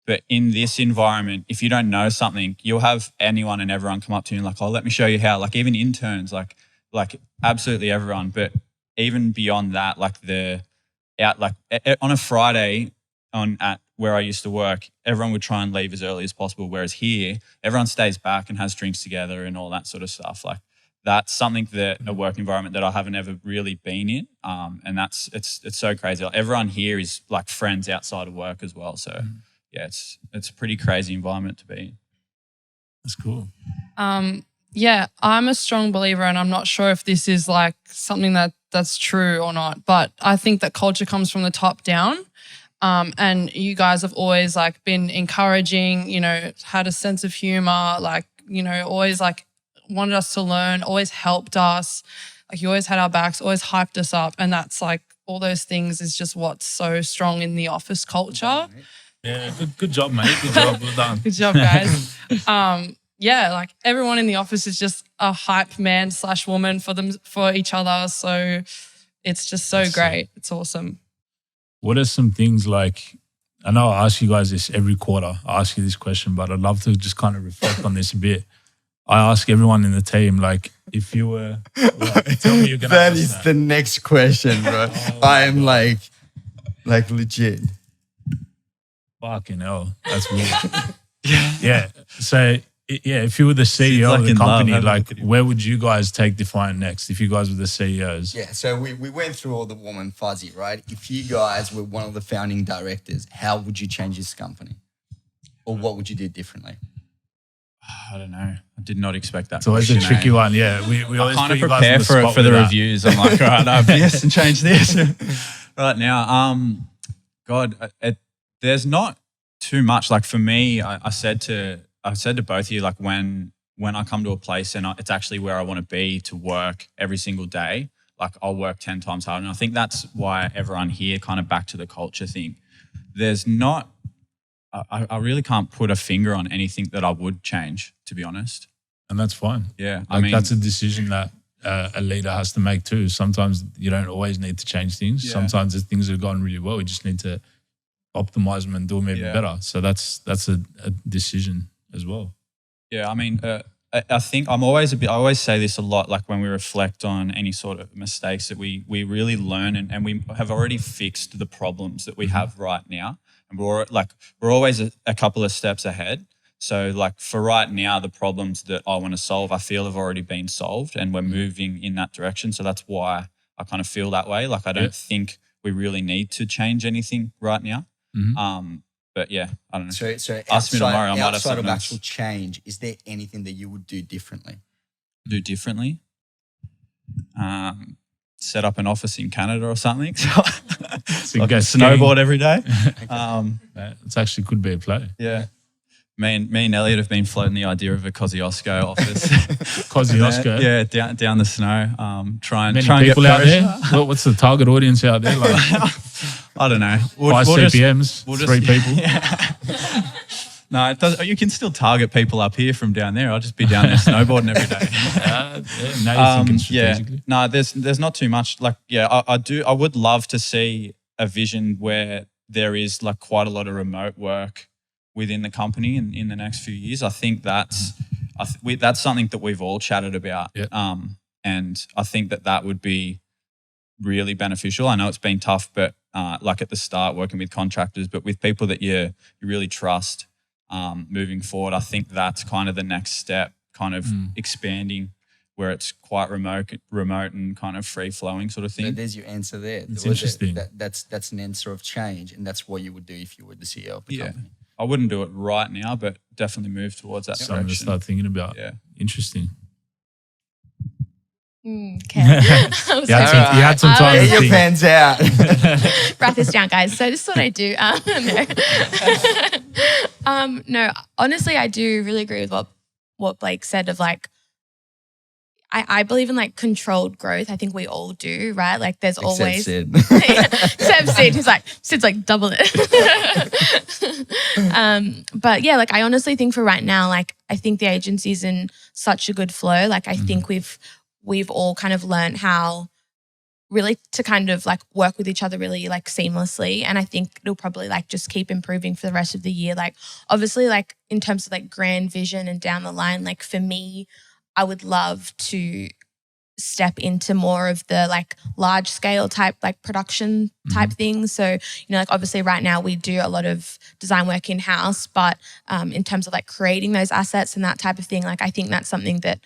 but in this environment, if you don't know something, you'll have anyone and everyone come up to you and like, oh, let me show you how. Like even interns, like absolutely everyone. But even beyond that, like on a Friday at where I used to work, everyone would try and leave as early as possible. Whereas here, everyone stays back and has drinks together and all that sort of stuff. Like that's something that a work environment that I haven't ever really been in. And it's so crazy. Like, everyone here is like friends outside of work as well. So. Yeah, it's a pretty crazy environment to be in. That's cool. Yeah, I'm a strong believer, and I'm not sure if this is like something that's true or not, but I think that culture comes from the top down. And you guys have always like been encouraging, you know, had a sense of humor, like, you know, always like wanted us to learn, always helped us. Like you always had our backs, always hyped us up. And that's like all those things is just what's so strong in the office culture. Yeah, good job, mate. Good job. Well done. Good job, guys. Yeah, like everyone in the office is just a hype man / woman for each other. So it's just so great. It's awesome. What are some things like, I know I ask you guys this every quarter, I ask you this question, but I'd love to just kind of reflect on this a bit. I ask everyone in the team, like, if you were, tell me you're going to That ask is that. the next question, bro. I am like legit. Fucking hell, that's weird. Yeah. So, if you were the CEO like of the in love, company, having a like, look at him. where would you guys take Defiant next if you guys were the CEOs? Yeah, so we went through all the warm and fuzzy, right? If you guys were one of the founding directors, how would you change this company? Or what would you do differently? I don't know. I did not expect that. It's always a question, tricky eh? one. Yeah, we I always kind put of you guys prepare on the for spot for the with that. reviews. I'm like, all right, no, yes, and change this right now. God, there's not too much. Like for me, I said to both of you, like when I come to a place and it's actually where I want to be to work every single day, like I'll work 10 times harder. And I think that's why everyone here, kind of back to the culture thing. There's not. I really can't put a finger on anything that I would change, to be honest. And that's fine. Yeah, Like, that's a decision that a leader has to make too. Sometimes you don't always need to change things. Yeah. Sometimes if things have gone really well, you just need to optimize them and do them even better. So that's a decision as well. Yeah, I mean, I think I always say this a lot, like when we reflect on any sort of mistakes that we really learn and we have already fixed the problems that we have right now. And we're always a couple of steps ahead. So like for right now, the problems that I want to solve, I feel have already been solved and we're moving in that direction. So that's why I kind of feel that way. Like I don't think we really need to change anything right now. But yeah, I don't know. So Ask me tomorrow, I might have outside of something else. actual change, is there anything that you would do differently? Do differently? Set up an office in Canada or something. So So I go can skiing. snowboard every day. It's actually could be a play. Yeah. Me and Elliot have been floating the idea of a Kosciuszko office. Kosciuszko. Yeah, down the snow. Try and Many get people out pressure. there. What's the target audience out there? Like I don't know. 5 CPMs, we'll 3 people. No, it does. You can still target people up here from down there. I'll just be down there snowboarding every day. Now you're thinking strategically. No, there's not too much. Like, I would love to see a vision where there is like quite a lot of remote work within the company in the next few years. I think that's something that we've all chatted about. Yep. And I think that would be really beneficial. I know it's been tough, but like at the start working with contractors, but with people that you really trust moving forward, I think that's kind of the next step, kind of expanding where it's quite remote and kind of free flowing sort of thing. So there's your answer there. It's interesting. That's an answer of change, and that's what you would do if you were the CEO of the company. I wouldn't do it right now, but definitely move towards that Something to direction. start thinking about. Yeah. Interesting. Okay. I was You like, had some time Get to your think. pens out. write this down, guys. So this is what I do. No, honestly, I do really agree with what Blake said of like, I believe in like controlled growth. I think we all do, right? Like there's always Sid. except Sid, who's like Sid's like double it. But yeah, like I honestly think for right now, like I think the agency's in such a good flow. Like I think we've all kind of learned how really to kind of like work with each other really like seamlessly. And I think it'll probably like just keep improving for the rest of the year. Like obviously like in terms of like grand vision and down the line, like for me, I would love to step into more of the like large scale type like production type things. So, you know, like obviously right now we do a lot of design work in house, but in terms of like creating those assets and that type of thing, like I think that's something that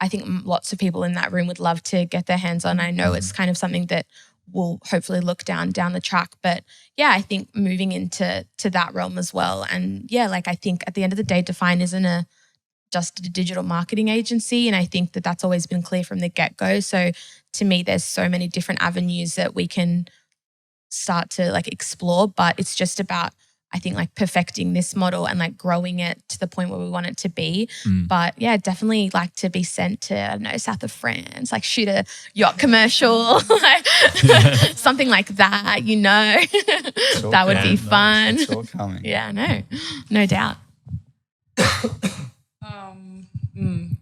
I think lots of people in that room would love to get their hands on. I know it's kind of something that we'll hopefully look down the track. But yeah, I think moving into that realm as well. And yeah, like I think at the end of the day, Defiant isn't just a digital marketing agency. And I think that that's always been clear from the get-go. So to me, there's so many different avenues that we can start to like explore, but it's just about, I think like perfecting this model and like growing it to the point where we want it to be. But yeah, definitely like to be sent to, I don't know, south of France, like shoot a yacht commercial, like, something like that, you know, that would be fun. It's all coming. Yeah, no doubt.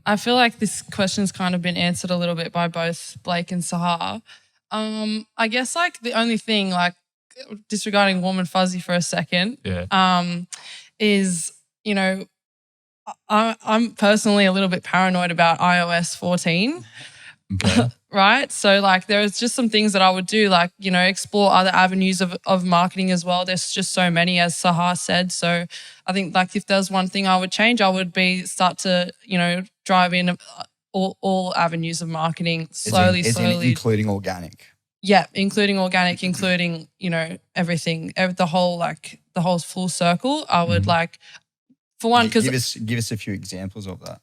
I feel like this question's kind of been answered a little bit by both Blake and Sahar. I guess like the only thing, like disregarding warm and fuzzy for a second, is, you know, I'm personally a little bit paranoid about iOS 14. Okay. Right. So like there's just some things that I would do, like, you know, explore other avenues of marketing as well. There's just so many, as Sahar said. So I think like if there's one thing I would change, I would be start to, you know, drive in all avenues of marketing slowly. Including organic. Yeah, including organic, including, you know, everything, the whole full circle. I would like, for one, because give us a few examples of that.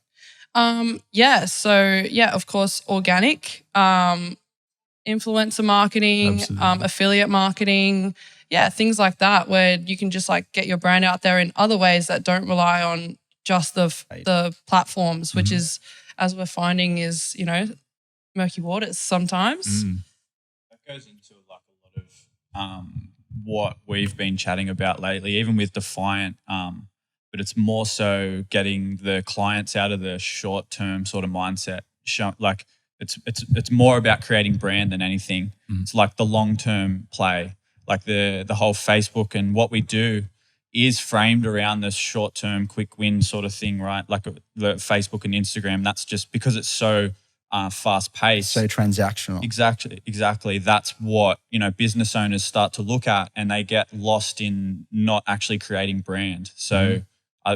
Of course, organic, influencer marketing, affiliate marketing, things like that, where you can just like get your brand out there in other ways that don't rely on just the platforms, which is, as we're finding, is, you know, murky waters sometimes. That goes into like a lot of what we've been chatting about lately, even with Defiant. But it's more so getting the clients out of the short-term sort of mindset. Like it's more about creating brand than anything. It's like the long-term play, like the whole Facebook and what we do is framed around this short-term quick win sort of thing, right? Like the Facebook and Instagram, that's just because it's so fast-paced. So transactional. Exactly. That's what, you know, business owners start to look at, and they get lost in not actually creating brand. So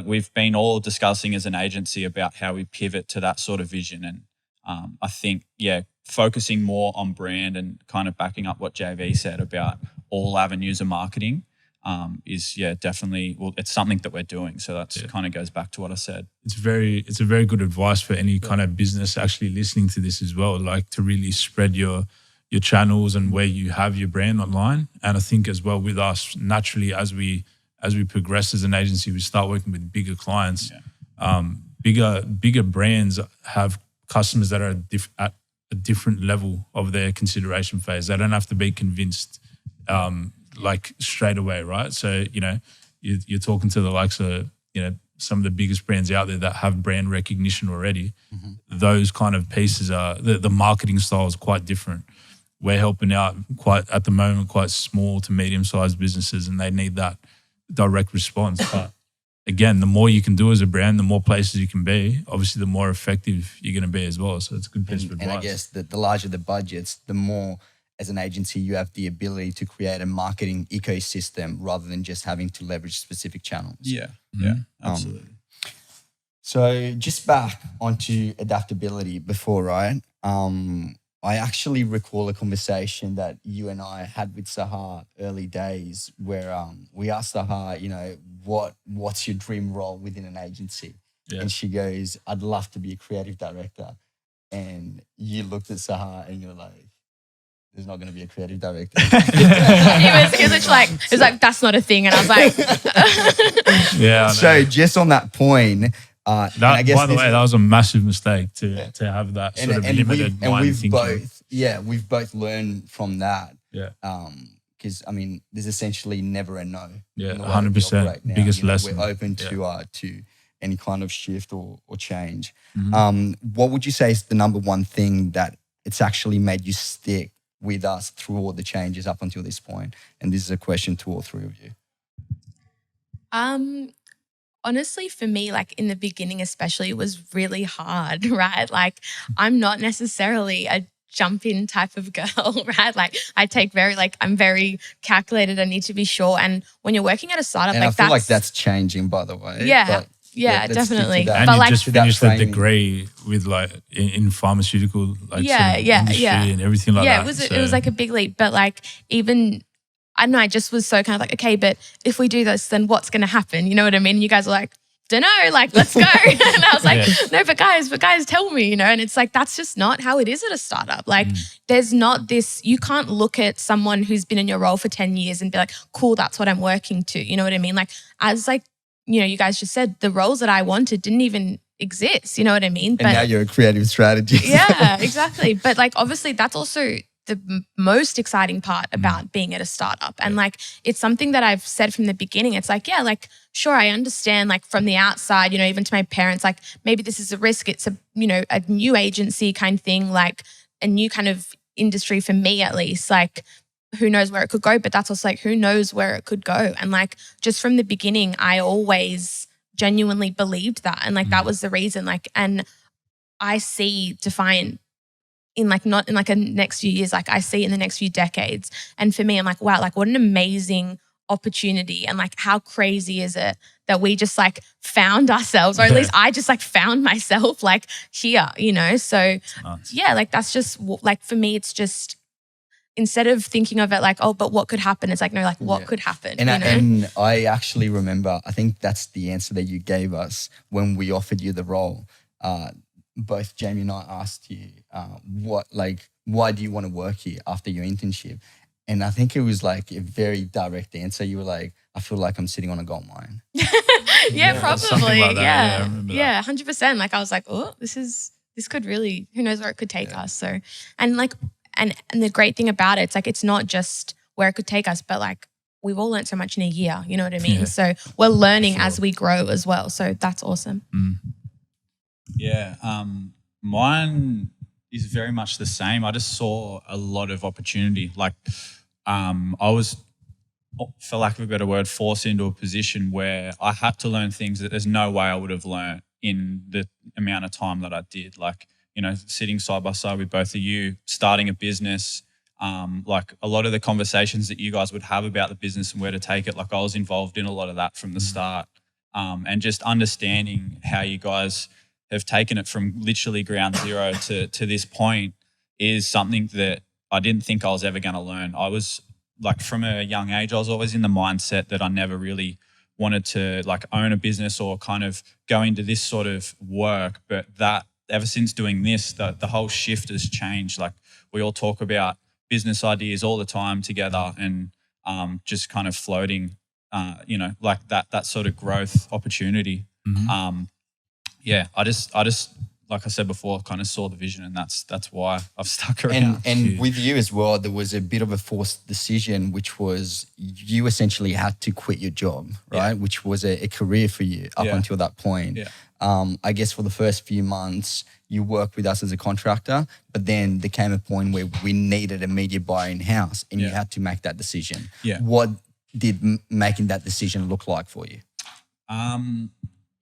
we've been all discussing as an agency about how we pivot to that sort of vision. And I think, focusing more on brand and kind of backing up what JV said about all avenues of marketing is definitely, well, it's something that we're doing. So that's kind of goes back to what I said. It's a very good advice for any kind of business actually listening to this as well, like to really spread your channels and where you have your brand online. And I think as well with us, naturally, as we progress as an agency, we start working with bigger clients. Bigger brands have customers that are at a different level of their consideration phase. They don't have to be convinced like straight away, right? So, you know, you're talking to the likes of, you know, some of the biggest brands out there that have brand recognition already. Those kind of pieces are, the marketing style is quite different. We're helping out quite small to medium-sized businesses, and they need that direct response. But again, the more you can do as a brand, the more places you can be, obviously the more effective you're going to be as well. So it's a good piece of advice. And I guess the larger the budgets, the more as an agency you have the ability to create a marketing ecosystem rather than just having to leverage specific channels. Yeah, absolutely. So just back onto adaptability before, right? I actually recall a conversation that you and I had with Sahar early days where we asked Sahar, you know, what's your dream role within an agency? Yeah. And she goes, I'd love to be a creative director. And you looked at Sahar and you're like, there's not going to be a creative director. it was like, that's not a thing. And I was like, yeah. So just on that point, by the way, that was a massive mistake to have that sort of limited mind thinking. We've both learned from that. Yeah. Because I mean, there's essentially never a no. Yeah, 100%. Biggest lesson. We're open to any kind of shift or change. What would you say is the number one thing that it's actually made you stick with us through all the changes up until this point? And this is a question to all three of you. Honestly, for me, like in the beginning especially, it was really hard, right? Like I'm not necessarily a jump in type of girl, right? Like I take I'm very calculated. I need to be sure. And when you're working at a startup, and I feel like that's changing, by the way. Yeah. Definitely. And but you just finished the degree with like in pharmaceutical, like industry and everything like that. Yeah, it was like a big leap. But like even, I don't know, I just was so kind of like, okay, but if we do this, then what's going to happen? You know what I mean? And you guys are like, don't know, like, let's go. And I was like, no, but guys, tell me, you know? And it's like, that's just not how it is at a startup. Like there's not this, you can't look at someone who's been in your role for 10 years and be like, cool, that's what I'm working to. You know what I mean? Like as like, you know, you guys just said the roles that I wanted didn't even exist. You know what I mean? But now you're a creative strategist. Yeah, exactly. But like, obviously that's also the most exciting part about being at a startup. And like, it's something that I've said from the beginning. It's like, yeah, like, sure, I understand like from the outside, you know, even to my parents, like maybe this is a risk. It's a, you know, a new agency kind of thing, like a new kind of industry for me at least. Like, who knows where it could go, but that's also like, who knows where it could go. And like, just from the beginning, I always genuinely believed that. And like, that was the reason. Like, and I see Defiant in like, not in like a next few years, like I see it in the next few decades. And for me, I'm like, wow, like what an amazing opportunity. And like, how crazy is it that we just like found ourselves, or at least I just like found myself like here, you know? So yeah, like that's just like, for me, it's just, instead of thinking of it like, oh, but what could happen? It's like, no, like what could happen? And, you know? and I actually remember, I think that's the answer that you gave us when we offered you the role. Both Jamie and I asked you, why do you want to work here after your internship? And I think it was like a very direct answer. You were like, I feel like I'm sitting on a gold mine. Yeah, probably. Like that. Yeah. I remember Yeah, 100%. Like I was like, oh, this could really, who knows where it could take us. So, and like, and the great thing about it, it's like, it's not just where it could take us, but like we've all learned so much in a year, you know what I mean? Yeah. So we're learning as we grow as well. So that's awesome. Yeah. Mine is very much the same. I just saw a lot of opportunity. Like I was, for lack of a better word, forced into a position where I had to learn things that there's no way I would have learned in the amount of time that I did. Like, you know, sitting side by side with both of you, starting a business, like a lot of the conversations that you guys would have about the business and where to take it, like I was involved in a lot of that from the start. And just understanding how you guys have taken it from literally ground zero to this point is something that I didn't think I was ever going to learn. I was like, from a young age, I was always in the mindset that I never really wanted to like own a business or kind of go into this sort of work. But that ever since doing this, the whole shift has changed. Like we all talk about business ideas all the time together and just kind of floating, you know, like that sort of growth opportunity. Yeah, I just like I said before, kind of saw the vision, and that's why I've stuck around. And with you as well, there was a bit of a forced decision, which was you essentially had to quit your job, right? Which was a career for you up until that point. I guess for the first few months, you worked with us as a contractor, but then there came a point where we needed a media buyer in-house and you had to make that decision. What did making that decision look like for you?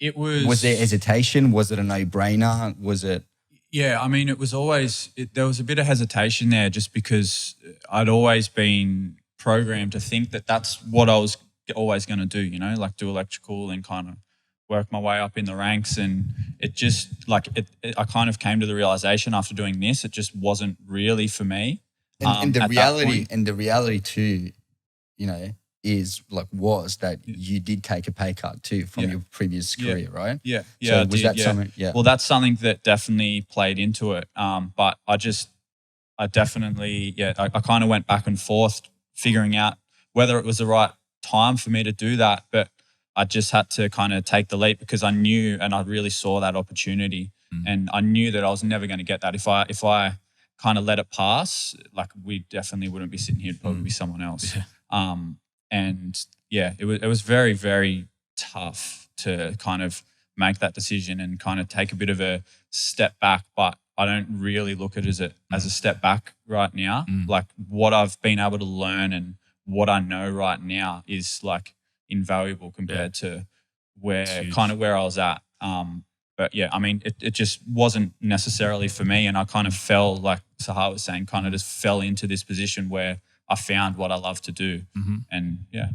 It was... Was there hesitation? Was it a no-brainer? Was it... Yeah, I mean, it was always... there was a bit of hesitation there just because I'd always been programmed to think that that's what I was always going to do, you know, like do electrical and kind of work my way up in the ranks. And it just like, I kind of came to the realization after doing this, it just wasn't really for me. And the reality too, you know, was that you did take a pay cut too from your previous career, right? Yeah. So was that something? Yeah. Well, that's something that definitely played into it. But I definitely, I kind of went back and forth figuring out whether it was the right time for me to do that. But I just had to kind of take the leap because I knew and I really saw that opportunity, and I knew that I was never going to get that if I kind of let it pass. Like we definitely wouldn't be sitting here; it'd probably be someone else. And yeah, it was very, very tough to kind of make that decision and kind of take a bit of a step back. But I don't really look at it as a step back right now. Like what I've been able to learn and what I know right now is like invaluable compared to where I was at. But yeah, I mean, it just wasn't necessarily for me. And I kind of fell, like Sahar was saying, kind of just fell into this position where I found what I love to do. And yeah,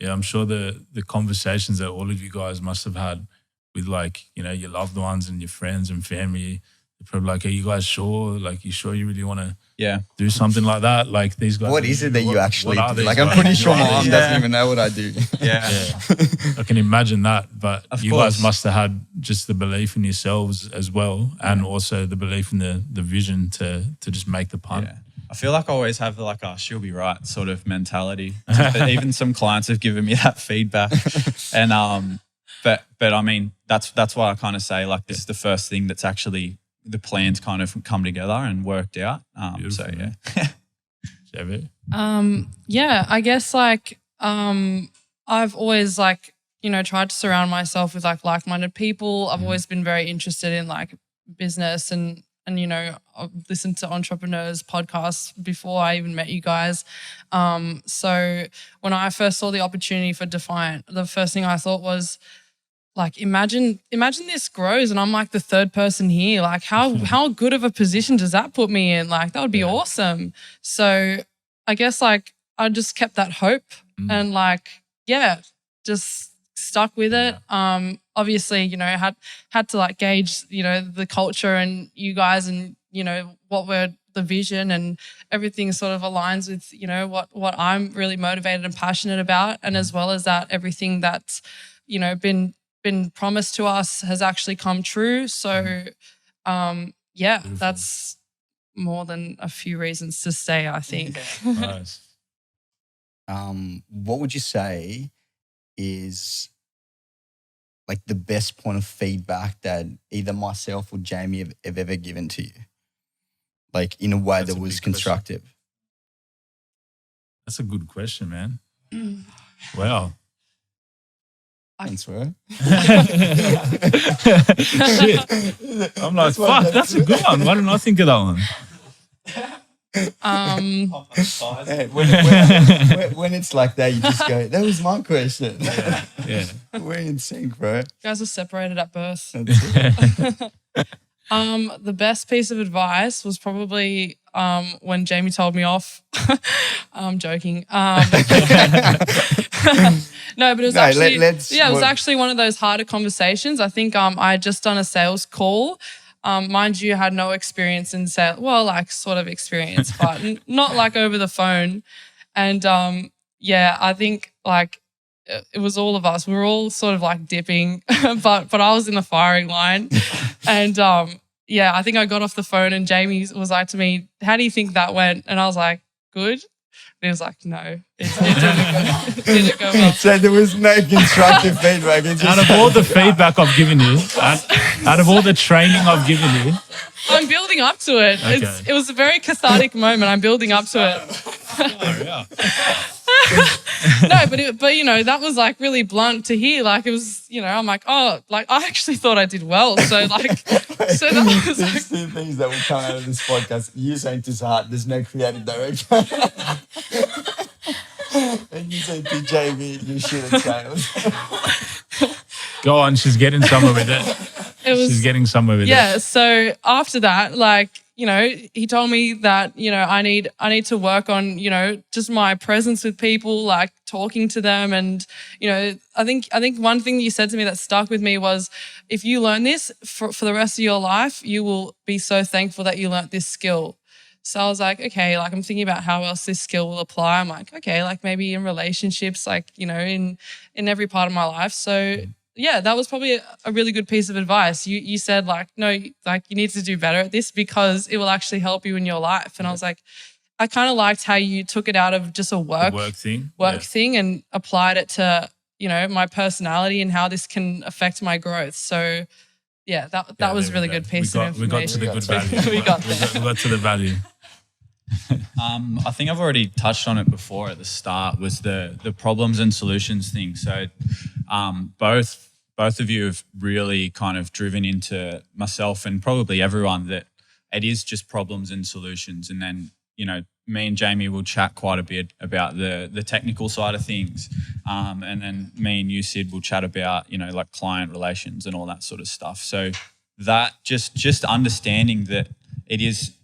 I'm sure the conversations that all of you guys must have had with like, you know, your loved ones and your friends and family, they're probably like, are you guys sure? Like, you sure you really want to do something like that? Like these guys. What is it that you actually do? Like, I'm guys? pretty sure my mom doesn't even know what I do. I can imagine that. But Of you course. guys must have had just the belief in yourselves as well, and also the belief in the vision to just make the punt. Yeah. I feel like I always have like, oh, she'll be right sort of mentality. Even some clients have given me that feedback. And but I mean, that's why I kind of say like this is the first thing that's actually the plans kind of come together and worked out. So yeah. Yeah, I guess like I've always like, you know, tried to surround myself with like like-minded people. I've always been very interested in like business and you know, I've listened to entrepreneurs podcasts before I even met you guys. So when I first saw the opportunity for Defiant, the first thing I thought was, like imagine this grows and I'm like the third person here. Like how good of a position does that put me in? Like that would be awesome. So I guess like I just kept that hope and like, just stuck with it. Obviously, you know, had to like gauge, you know, the culture and you guys and, you know, what were the vision and everything sort of aligns with, you know, what I'm really motivated and passionate about. And as well as that, everything that's, you know, been promised to us has actually come true. So, that's more than a few reasons to stay, I think. Nice. What would you say is like the best point of feedback that either myself or Jamie have ever given to you? Like in a way that was constructive. That's a good question, man. Wow. Thanks, bro. Shit. I'm like, fuck, that's a good one. Why didn't I think of that one? Hey, when it's like that, you just go, that was my question. Yeah. We're in sync, bro. You guys are separated at birth. That's it. The best piece of advice was probably when Jamie told me off. I'm joking. No, but it was actually it was actually one of those harder conversations. I think I had just done a sales call. Mind you, had no experience in sales. Well, like sort of experience, but not like over the phone. And I think like it was all of us. We were all sort of like dipping, but I was in the firing line. And I think I got off the phone and Jamie was like to me, "How do you think that went?" And I was like, "Good." And he was like, "No, it didn't go well." So there was no constructive feedback. Out of all the feedback I've given you, out of all the training I've given you, I'm building up to it. Okay. It was a very cathartic moment. I'm building up to it. oh, yeah. No, but you know, that was like really blunt to hear. Like it was, you know, I'm like, oh, like I actually thought I did well. So like, so that was like, These two things that will come out of this podcast. You saying to Sahar, there's no creative director. And you say to Jamie, you shit at sales. Go on, she's getting somewhere with it. She's getting somewhere with it. Yeah. So after that, like, you know, he told me that, you know, I need to work on, you know, just my presence with people, like talking to them. And, you know, I think one thing that you said to me that stuck with me was, if you learn this for the rest of your life, you will be so thankful that you learnt this skill. So I was like, okay, like I'm thinking about how else this skill will apply. I'm like, okay, like maybe in relationships, like, you know, in every part of my life. So yeah, that was probably a really good piece of advice. You said like, no, like you need to do better at this because it will actually help you in your life. And I was like, I kind of liked how you took it out of just a work thing and applied it to, you know, my personality and how this can affect my growth. So yeah, that was a really good piece of information. We got to the good value. we got to the value. I think I've already touched on it before at the start, was the problems and solutions thing. So both of you have really kind of driven into myself and probably everyone that it is just problems and solutions. And then, you know, me and Jamie will chat quite a bit about the technical side of things. And then me and you, Sid, will chat about, you know, like client relations and all that sort of stuff. So that just understanding that it is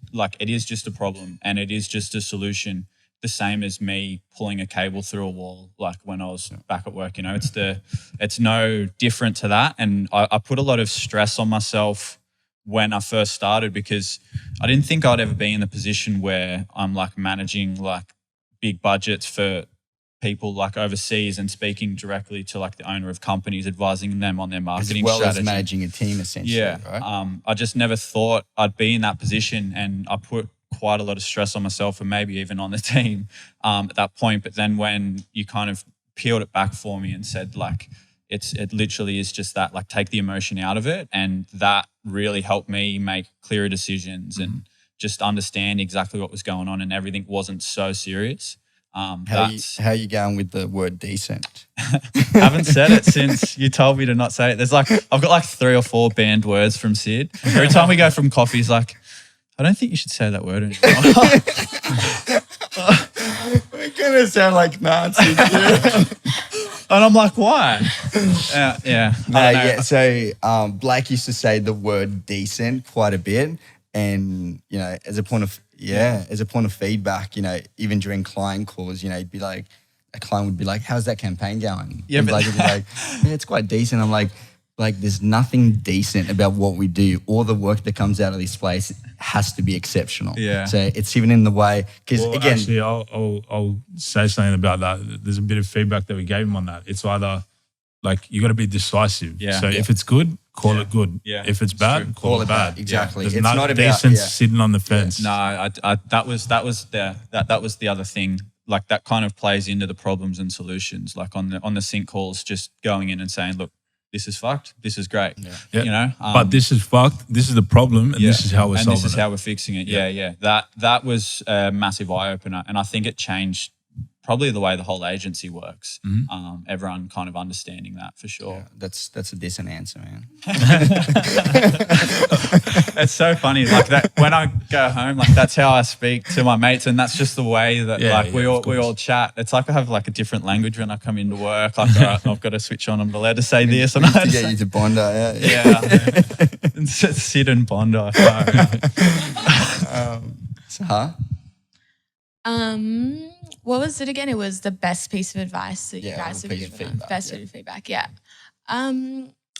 just a problem and it is just a solution, the same as me pulling a cable through a wall, like when I was back at work, you know, it's no different to that. And I put a lot of stress on myself when I first started because I didn't think I'd ever be in the position where I'm like managing like big budgets for people like overseas and speaking directly to like the owner of companies, advising them on their marketing strategy. As managing a team essentially, right? I just never thought I'd be in that position, and I put quite a lot of stress on myself and maybe even on the team at that point. But then when you kind of peeled it back for me and said like, it literally is just that, like take the emotion out of it. And that really helped me make clearer decisions and just understand exactly what was going on, and everything wasn't so serious. How are you going with the word decent? Haven't said it since you told me to not say it. There's like, I've got like 3 or 4 banned words from Sid. Every time we go from coffee, he's like, I don't think you should say that word anymore. We're going to sound like Nazis. And I'm like, why? Yeah. I don't know. So Blake used to say the word decent quite a bit, and as a point of feedback, even during client calls, he'd be like, a client would be like, "How's that campaign going?" Yeah, and but- Blake would be like, "Yeah, it's quite decent." I'm like, there's nothing decent about what we do. All the work that comes out of this place has to be exceptional. Yeah. So it's even in the way, because Well, again, actually, I'll say something about that. There's a bit of feedback that we gave him on that. It's either like you got to be decisive. Yeah. So if it's good, call it good. Yeah. If it's It's bad, true. call it bad. Exactly. There's It's not not about decent sitting on the fence. No, that was the other thing. Like that kind of plays into the problems and solutions. Like on the sync calls, just going in and saying, "Look, this is fucked. This is great." Yeah. But this is fucked. This is the problem, and this is how we're solving it. And this is how we're fixing it. Yeah. That was a massive eye opener, and I think it changed probably the way the whole agency works. Everyone kind of understanding that for sure. yeah, that's a decent answer, man. It's so funny, like that when I go home, like that's how I speak to my mates, and that's just the way that we all chat. It's like I have like a different language when I come into work. Like, all right, I've got to switch on. I'm allowed to say this, and to get you to Bondi, and sit in Bondi. Sahar? What was it again? It was the best piece of advice that you Yeah, guys have piece of given. feedback, Best yeah. piece of feedback, yeah.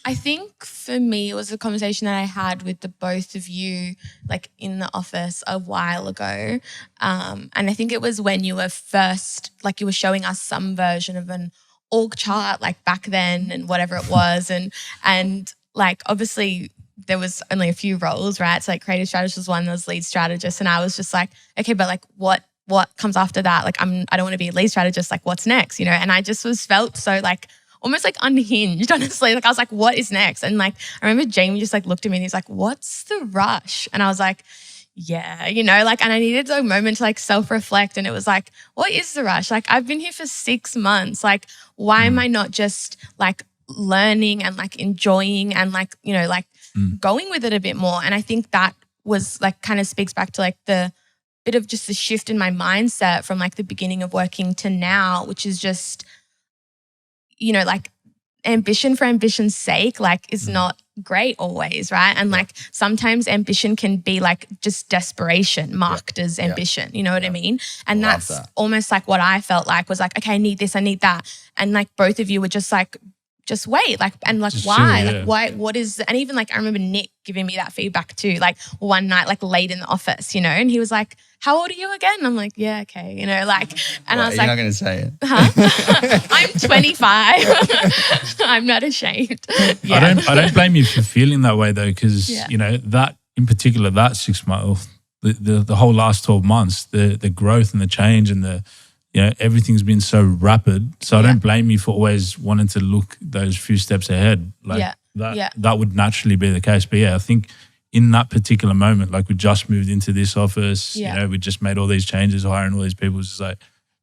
I think for me, it was a conversation that I had with the both of you, like in the office a while ago. And I think it was when you were first, like you were showing us some version of an org chart, like back then and whatever it was. And like, obviously there was only a few roles, right? So like creative strategist was one, there was lead strategist. And I was just like, okay, but like what comes after that? Like I don't want to be a lead strategist. Like what's next, And I just felt so like, almost like unhinged, honestly. Like I was like, what is next? And like, I remember Jamie just like looked at me and he's like, what's the rush? And I was like, yeah, like, and I needed a moment to like self-reflect. And it was like, what is the rush? Like I've been here for 6 months. Like, why am I not just like learning and like enjoying and like, going with it a bit more? And I think that was like kind of speaks back to like the bit of just the shift in my mindset from like the beginning of working to now, which is just, like ambition for ambition's sake, like is not great always, right? And like sometimes ambition can be like just desperation marked as ambition, you know what I mean? And that's almost like what I felt like was like, okay, I need this, I need that. And like both of you were just like, just wait, like, and like, Just why? chill, Like, why, what is, and even like, I remember Nick giving me that feedback too, like one night, like late in the office, and he was like, how old are you again? And I'm like, yeah, okay, like, and I was You're like, not going to say it. huh? I'm 25. I'm not ashamed. Yeah. I don't blame you for feeling that way though, because Yeah. that in particular, that 6 months, the whole last 12 months, the growth and the change and the everything's been so rapid. So I don't blame you for always wanting to look those few steps ahead. Like that would naturally be the case. But I think in that particular moment, like we just moved into this office, we just made all these changes, hiring all these people. It's just like,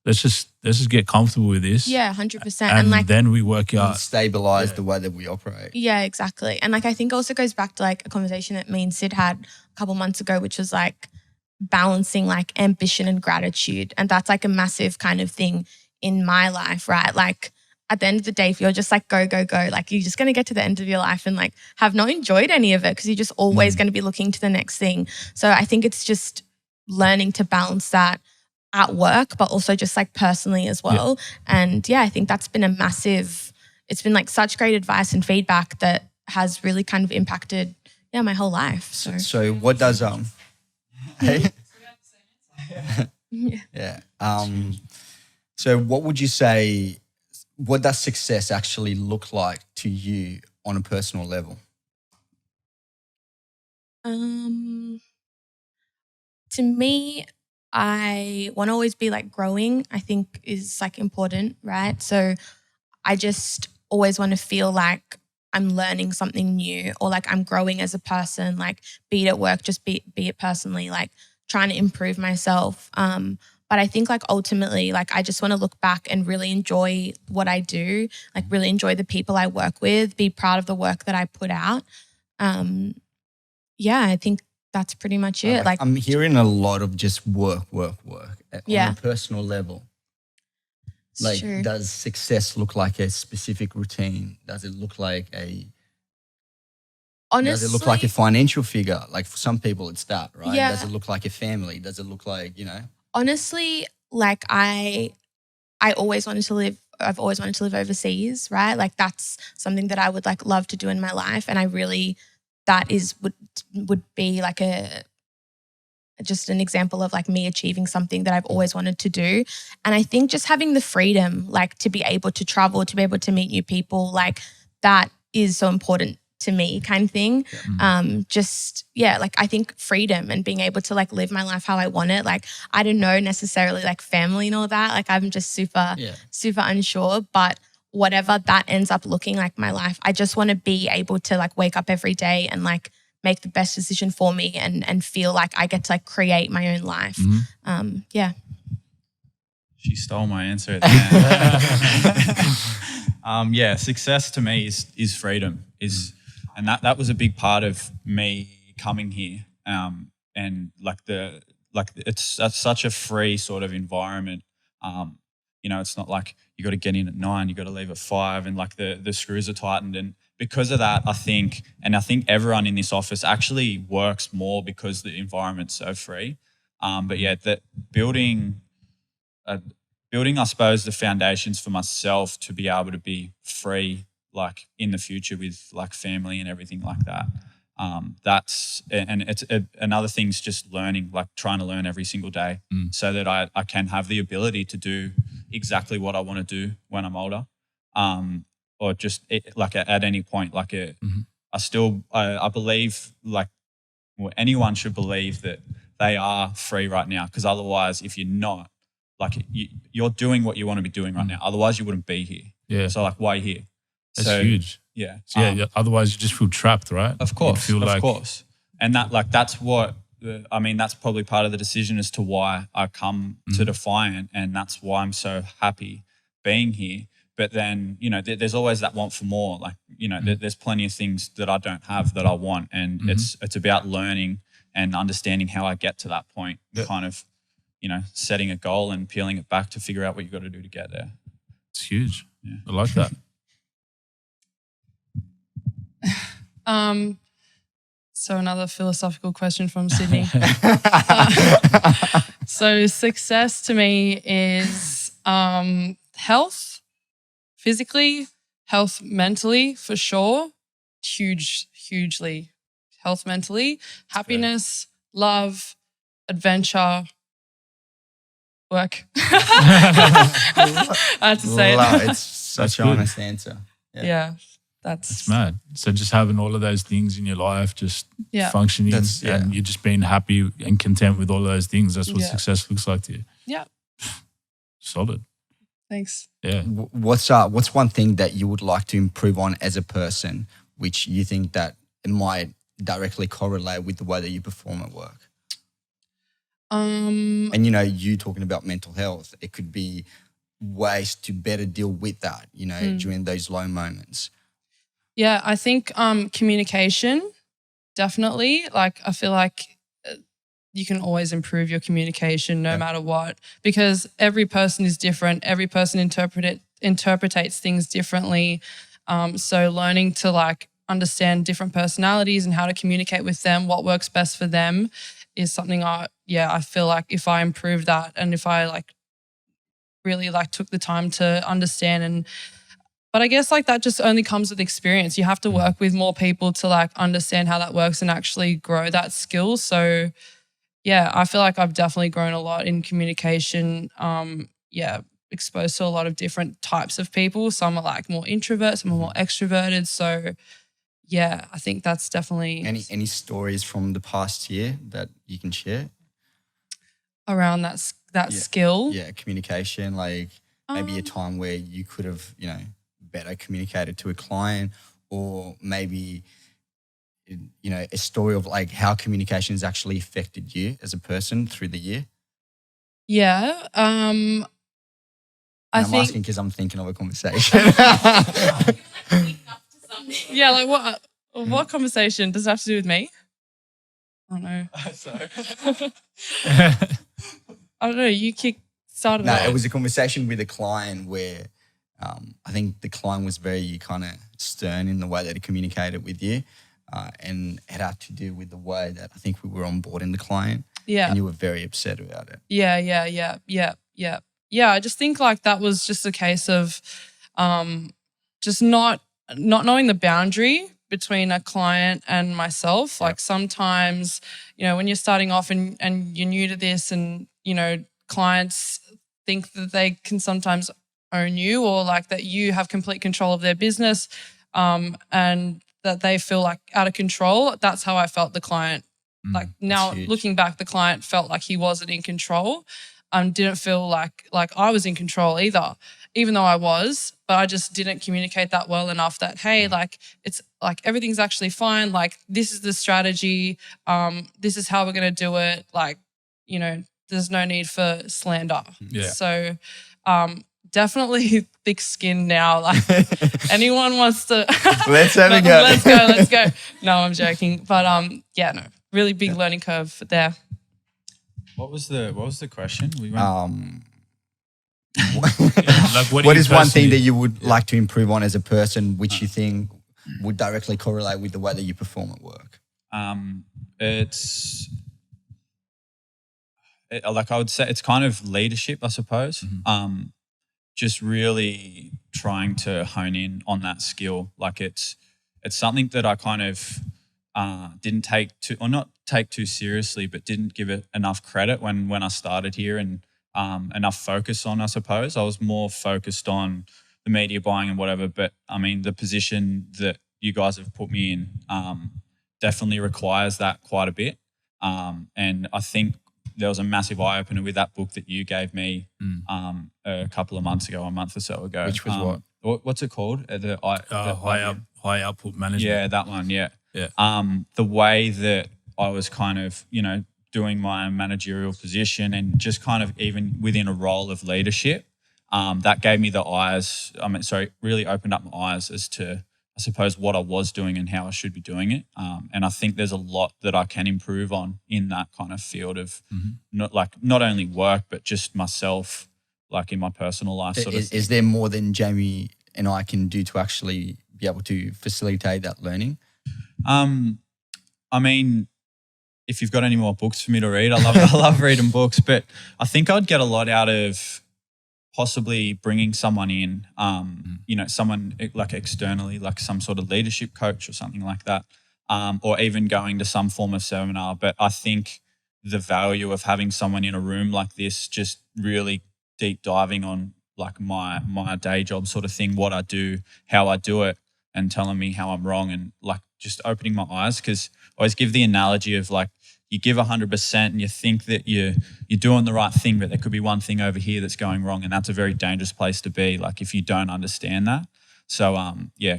let's just get comfortable with this. Yeah, 100%. And like then we work out. Stabilize the way that we operate. Yeah, exactly. And like I think also goes back to like a conversation that me and Sid had a couple months ago, which was like balancing like ambition and gratitude. And that's like a massive kind of thing in my life, right? Like at the end of the day, if you're just like go, like you're just going to get to the end of your life and like have not enjoyed any of it because you're just always going to be looking to the next thing. So I think it's just learning to balance that at work, but also just like personally as well. And I think that's been it's been like such great advice and feedback that has really kind of impacted my whole life. So what does hey? Yeah. So what would you say, what does success actually look like to you on a personal level? To me, I want to always be like growing, I think is like important, right? So I just always want to feel like I'm learning something new or like I'm growing as a person, like be it at work, just be it personally, like trying to improve myself. But I think like ultimately, like I just want to look back and really enjoy what I do, like really enjoy the people I work with, be proud of the work that I put out. I think that's pretty much it. Like I'm hearing a lot of just work on a personal level. Like, true. does success look like a specific routine? Does it look like Honestly, does it look like a financial figure? Like for some people it's that, right? Yeah. Does it look like a family? Does it look like, honestly, like I always wanted to live. I've always wanted to live overseas, right? Like that's something that I would like love to do in my life, and I really that is would be like just an example of like me achieving something that I've always wanted to do. And I think just having the freedom, like to be able to travel, to be able to meet new people, like that is so important to me, kind of thing. Like I think freedom and being able to like live my life how I want it. Like I don't know necessarily like family and all that. Like I'm just super unsure, but whatever that ends up looking like my life, I just want to be able to like wake up every day and like make the best decision for me and feel like I get to like create my own life. She stole my answer at the end. Success to me is freedom. And that was a big part of me coming here. And it's such a free sort of environment. It's not like you got to get in at 9, you got to leave at 5, and like the screws are tightened. And because of that, I think everyone in this office actually works more because the environment's so free. That building, I suppose, the foundations for myself to be able to be free, like in the future with like family and everything like that. It's another thing's just learning, like trying to learn every single day so that I can have the ability to do exactly what I want to do when I'm older. Or just like at any point, like I believe like anyone should believe that they are free right now, because otherwise if you're not, like you're doing what you want to be doing right now, otherwise you wouldn't be here. Yeah. So like why are you here? That's huge. Yeah. Otherwise you just feel trapped, right? Of course. Of course. And that's what, that's probably part of the decision as to why I come to Defiant, and that's why I'm so happy being here. But then, there's always that want for more. Like, there's plenty of things that I don't have that I want. And it's about learning and understanding how I get to that point, kind of, setting a goal and peeling it back to figure out what you got to do to get there. It's huge. Yeah. I like that. So another philosophical question from Sydney. So success to me is health, physically, health mentally, for sure. Hugely. Health mentally, happiness, love, adventure, work. I had to say it. It's such an honest answer. Yeah. That's mad. So just having all of those things in your life, just functioning, and you're just being happy and content with all those things. That's what success looks like to you. Yeah. Solid. Thanks. Yeah. What's one thing that you would like to improve on as a person, which you think that it might directly correlate with the way that you perform at work? And you talking about mental health, it could be ways to better deal with that, during those low moments. Yeah, I think communication, definitely. Like I feel like you can always improve your communication no matter what, because every person is different. Every person interpretates things differently. So learning to like understand different personalities and how to communicate with them, what works best for them, is something I feel like if I improve that, and if I like really like took the time to understand but I guess like that just only comes with experience. You have to work with more people to like understand how that works and actually grow that skill. So yeah, I feel like I've definitely grown a lot in communication. Exposed to a lot of different types of people. Some are like more introverts, some are more extroverted. So yeah, I think that's definitely any stories from the past year that you can share around that skill. Yeah, communication, like maybe a time where you could have, better communicated to a client, or maybe, a story of like how communication has actually affected you as a person through the year. Yeah. I'm asking because I'm thinking of a conversation. Yeah, like what conversation? Does it have to do with me? I don't know. I don't know. You kick Started No, off. it was a conversation with a client where I think the client was very kind of stern in the way that he communicated with you, and it had to do with the way that I think we were onboarding the client. Yeah. And you were very upset about it. Yeah. I just think like that was just a case of just not knowing the boundary between a client and myself. Like sometimes, when you're starting off and you're new to this and, clients think that they can sometimes own you or like that you have complete control of their business and that they feel like out of control. That's how I felt the client. Like now looking back, the client felt like he wasn't in control. Didn't feel like I was in control either, even though I was, but I just didn't communicate that well enough that, hey, like it's like everything's actually fine. Like this is the strategy. This is how we're going to do it. Like, there's no need for slander. Yeah. So definitely thick skin now. Like anyone wants to. Let's have a go. Let's go. No, I'm joking. But no, really big learning curve there. What was the question? We went. Like, what is one thing that you would like to improve on as a person, which you think would directly correlate with the way that you perform at work? Like I would say, it's kind of leadership, I suppose. Just really trying to hone in on that skill. Like it's something that I kind of didn't not take too seriously, but didn't give it enough credit when I started here and enough focus on, I suppose. I was more focused on the media buying and whatever, but I mean, the position that you guys have put me in definitely requires that quite a bit. And I think there was a massive eye-opener with that book that you gave me a couple of months ago, a month or so ago. Which was what? What's it called? High output management. Yeah, that one, yeah. Yeah. The way that I was kind of, doing my managerial position and just kind of even within a role of leadership, that gave me the eyes, really opened up my eyes as to, I suppose, what I was doing and how I should be doing it. And I think there's a lot that I can improve on in that kind of field of not only work, but just myself, like in my personal life. Is there more than Jamie and I can do to actually be able to facilitate that learning? I mean, if you've got any more books for me to read, I love reading books, but I think I'd get a lot out of possibly bringing someone in, someone like externally, like some sort of leadership coach or something like that, or even going to some form of seminar. But I think the value of having someone in a room like this, just really deep diving on like my day job sort of thing, what I do, how I do it, and telling me how I'm wrong, and like just opening my eyes. Because I always give the analogy of like, you give 100% and you think that you're doing the right thing, but there could be one thing over here that's going wrong, and that's a very dangerous place to be, like if you don't understand that. So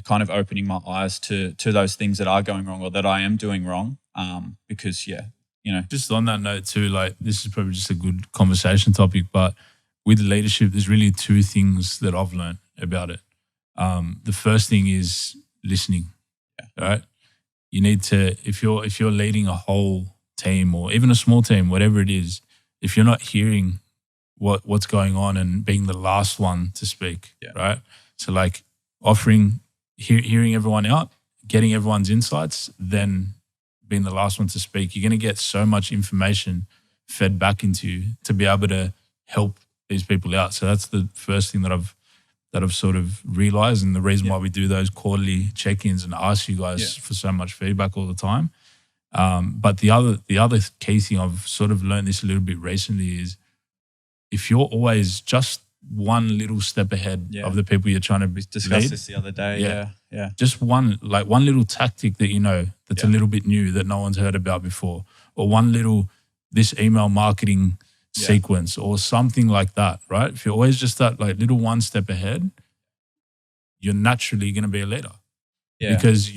kind of opening my eyes to those things that are going wrong or that I am doing wrong, because Just on that note too, like this is probably just a good conversation topic, but with leadership, there's really two things that I've learned about it. The first thing is listening, right? You need to, if you're leading a whole team or even a small team, whatever it is, if you're not hearing what's going on and being the last one to speak, right? So like hearing everyone out, getting everyone's insights, then being the last one to speak, you're going to get so much information fed back into you to be able to help these people out. So that's the first thing that I've sort of realized, and the reason why we do those quarterly check-ins and ask you guys for so much feedback all the time. But the other key thing I've sort of learned this a little bit recently is if you're always just one little step ahead of the people you're trying to we discussed lead, this the other day. Yeah. just one little tactic that that's a little bit new that no one's heard about before, or one little this email marketing sequence or something like that, right? If you're always just that like little one step ahead, you're naturally going to be a leader. Yeah. Because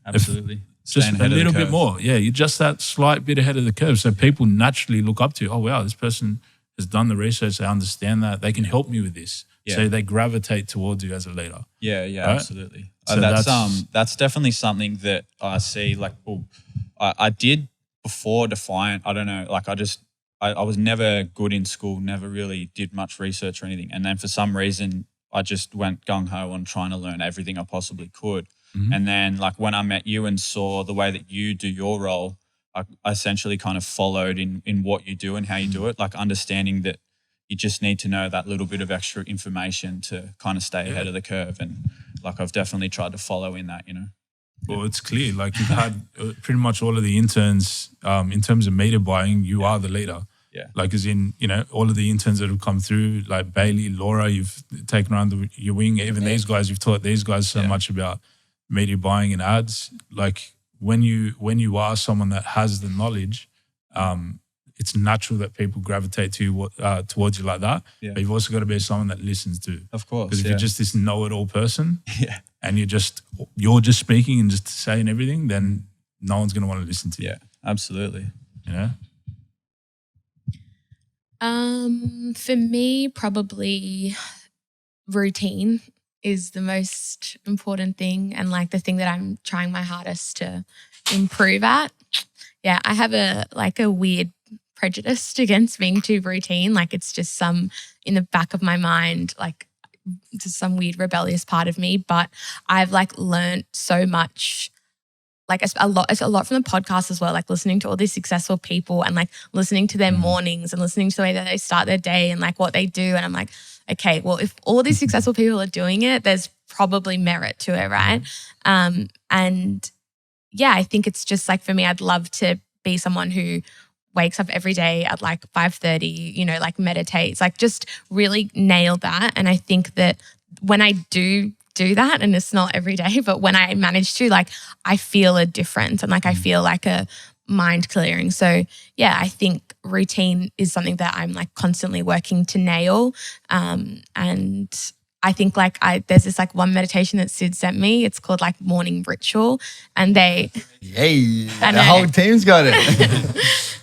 absolutely. Just a little bit more. Yeah, you're just that slight bit ahead of the curve. So people naturally look up to you. Oh, wow, this person has done the research. They understand that. They can help me with this. Yeah. So they gravitate towards you as a leader. Yeah, right? Absolutely. So that's definitely something that I see. Like, I did before Defiant. I don't know. Like, I just I was never good in school, never really did much research or anything. And then for some reason, I just went gung-ho on trying to learn everything I possibly could. And then like when I met you and saw the way that you do your role, I essentially kind of followed in what you do and how you do it, like understanding that you just need to know that little bit of extra information to kind of stay ahead of the curve. And like I've definitely tried to follow in that, Well, it's clear, like you've had pretty much all of the interns in terms of meter buying, you are the leader. Yeah. Like as in, all of the interns that have come through, like Bailey, Laura, you've taken around your wing. Even these guys, you've taught these guys so much about media buying and ads. Like when you are someone that has the knowledge, it's natural that people gravitate to you towards you like that. Yeah. But you've also got to be someone that listens to. Of course. Because if you're just this know-it-all person, and you're just speaking and just saying everything, then no one's going to want to listen to you. Yeah, absolutely. For me, probably routine is the most important thing, and like the thing that I'm trying my hardest to improve at. Yeah, I have a weird prejudice against being too routine. Like it's just some in the back of my mind, like just some weird rebellious part of me. But I've like learned so much. Like it's a lot from the podcast as well, like listening to all these successful people and like listening to their mornings and listening to the way that they start their day and like what they do. And I'm like, okay, well, if all these successful people are doing it, there's probably merit to it, right? And yeah, I think it's just like for me, I'd love to be someone who wakes up every day at like 5:30, like meditates, like just really nail that. And I think that when I do that, and it's not every day, but when I manage to, like, I feel a difference and like I feel like a mind clearing. So yeah, I think routine is something that I'm like constantly working to nail. And I think like there's this like one meditation that Sid sent me. It's called like Morning Ritual, and the whole team's got it.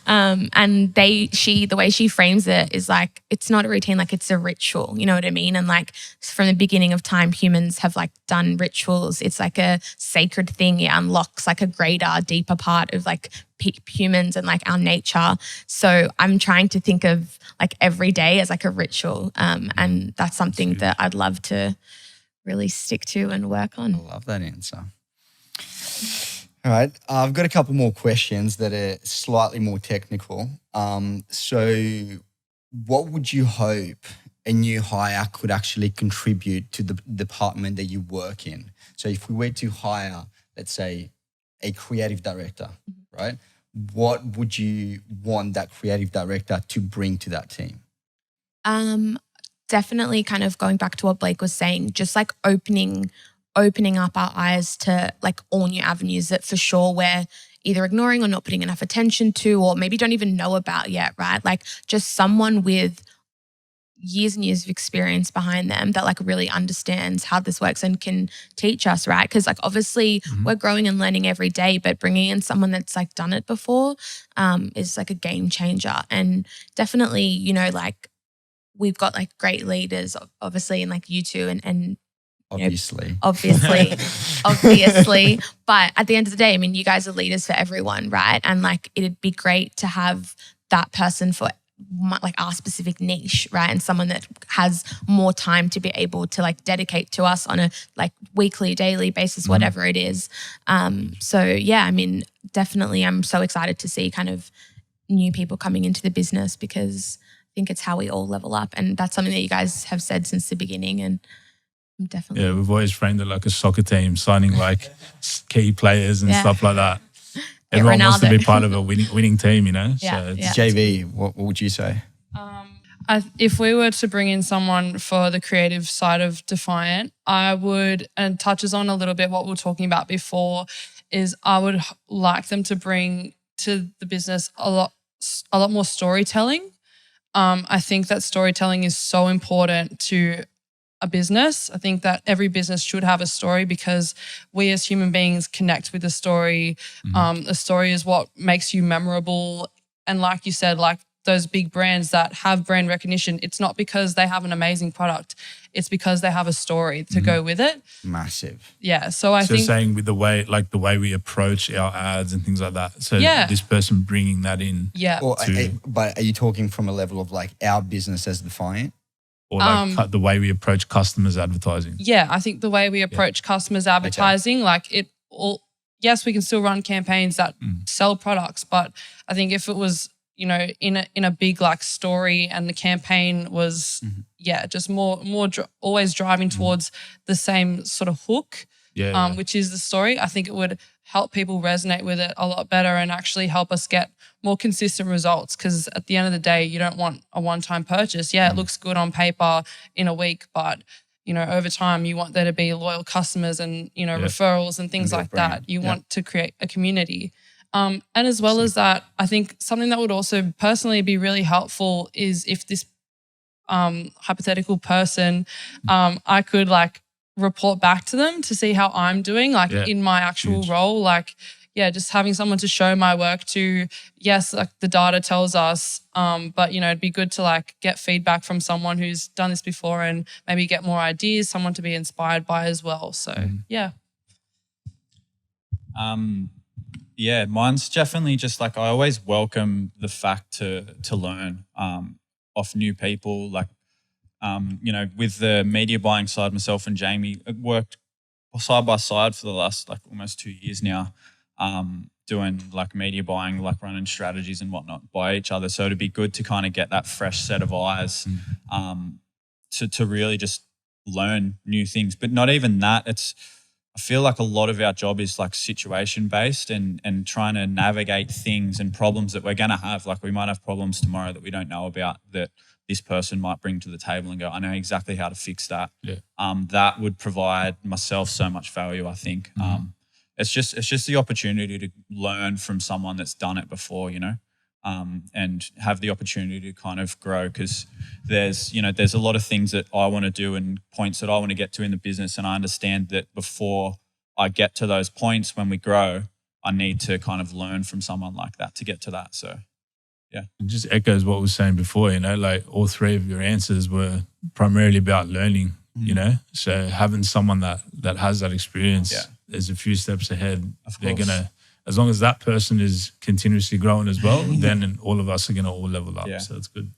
And the way she frames it is like, it's not a routine, like it's a ritual, you know what I mean? And like from the beginning of time, humans have like done rituals. It's like a sacred thing. It unlocks like a greater, deeper part of like humans and like our nature. So I'm trying to think of like every day as like a ritual. And that's something that I'd love to really stick to and work on. I love that answer. All right, I've got a couple more questions that are slightly more technical. So what would you hope a new hire could actually contribute to the department that you work in? So if we were to hire, let's say, a creative director, right? What would you want that creative director to bring to that team? Definitely kind of going back to what Blake was saying, just like opening up our eyes to like all new avenues that for sure we're either ignoring or not putting enough attention to, or maybe don't even know about yet, right? Like just someone with years and years of experience behind them that like really understands how this works and can teach us, right? Because like obviously we're growing and learning every day, but bringing in someone that's like done it before is like a game changer. And definitely, like we've got like great leaders, obviously, and like you two and Obviously. But at the end of the day, I mean, you guys are leaders for everyone, right? And like, it'd be great to have that person for like our specific niche, right? And someone that has more time to be able to like dedicate to us on a like weekly, daily basis, whatever it is. So yeah, I mean, definitely I'm so excited to see kind of new people coming into the business, because I think it's how we all level up. And that's something that you guys have said since the beginning, and definitely. Yeah, we've always framed it like a soccer team, signing like key players and stuff like that. Everyone wants to be part of a winning team, Yeah. So JV, what would you say? If we were to bring in someone for the creative side of Defiant, I would, and touches on a little bit what we were talking about before, is I would like them to bring to the business a lot more storytelling. I think that storytelling is so important to a business. I think that every business should have a story, because we as human beings connect with the story. The story is what makes you memorable. And like you said, like those big brands that have brand recognition, it's not because they have an amazing product. It's because they have a story to go with it. Massive. Yeah. So I think saying with the way we approach our ads and things like that. So Yeah. this person bringing that in. yeah. Or, but are you talking from a level of like our business as Defiant? Or like the way we approach customers advertising. Yeah, I think the way we approach customers advertising, yes, we can still run campaigns that sell products, but I think if it was, in a big like story and the campaign was, just more always driving towards the same sort of hook, which is the story, I think it would help people resonate with it a lot better and actually help us get more consistent results. Because at the end of the day, you don't want a one-time purchase. Yeah, it looks good on paper in a week, but over time you want there to be loyal customers and, referrals and things like that. You want to create a community. And as well as that, I think something that would also personally be really helpful is if this hypothetical person, I could like report back to them to see how I'm doing, like in my actual role, like, just having someone to show my work to. Yes, like the data tells us, but it'd be good to like get feedback from someone who's done this before and maybe get more ideas, someone to be inspired by as well. So mine's definitely just like I always welcome the fact to learn off new people. Like, with the media buying side, myself and Jamie worked side by side for the last like almost 2 years now. Doing like media buying, like running strategies and whatnot by each other. So it'd be good to kind of get that fresh set of eyes to really just learn new things. But not even that. I feel like a lot of our job is like situation based and trying to navigate things and problems that we're going to have. Like we might have problems tomorrow that we don't know about that this person might bring to the table and go, I know exactly how to fix that. Yeah. That would provide myself so much value, I think. It's just the opportunity to learn from someone that's done it before, and have the opportunity to kind of grow, because there's a lot of things that I want to do and points that I want to get to in the business, and I understand that before I get to those points when we grow, I need to kind of learn from someone like that to get to that. So, yeah. It just echoes what we were saying before, like all three of your answers were primarily about learning, so having someone that has that experience is a few steps ahead. They're going to, as long as that person is continuously growing as well, then all of us are going to all level up. So that's good.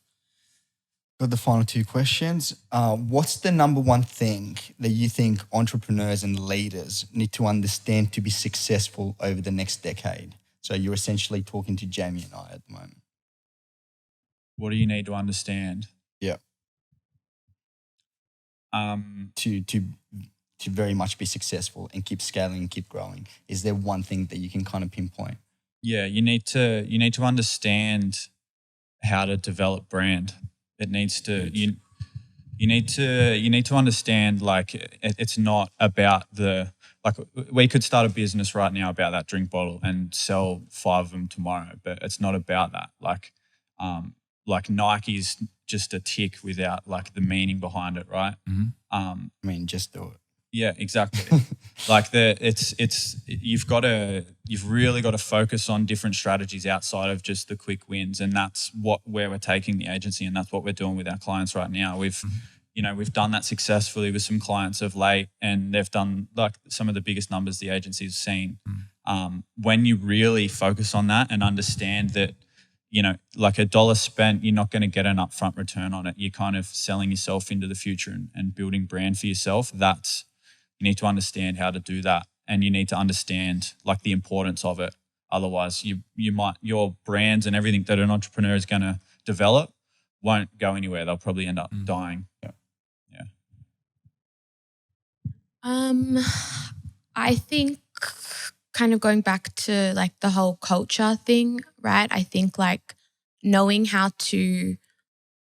Got the final two questions. What's the number one thing that you think entrepreneurs and leaders need to understand to be successful over the next decade? So you're essentially talking to Jamie and I at the moment. What do you need to understand? Yeah. To very much be successful and keep scaling and keep growing. Is there one thing that you can kind of pinpoint? Yeah, you need to understand how to develop brand. It needs to you need to understand, like, it's not about we could start a business right now about that drink bottle and sell 5 of them tomorrow, but it's not about that. Like Nike's just a tick without like the meaning behind it, right? Just do it. Yeah, exactly. You've really got to focus on different strategies outside of just the quick wins, and that's where we're taking the agency, and that's what we're doing with our clients right now. We've done that successfully with some clients of late, and they've done like some of the biggest numbers the agency's seen. When you really focus on that and understand that, like $1 spent, you're not going to get an upfront return on it. You're kind of selling yourself into the future and building brand for yourself. You need to understand how to do that, and you need to understand like the importance of it. Otherwise, your brands and everything that an entrepreneur is going to develop won't go anywhere. They'll probably end up dying. Yeah. I think kind of going back to like the whole culture thing, right? I think like knowing how to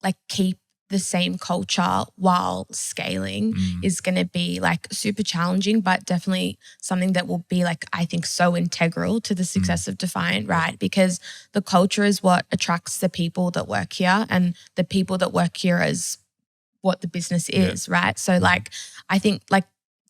like keep the same culture while scaling is going to be like super challenging, but definitely something that will be like, I think, so integral to the success of Defiant, right? Because the culture is what attracts the people that work here, and the people that work here is what the business is, right? So like, I think like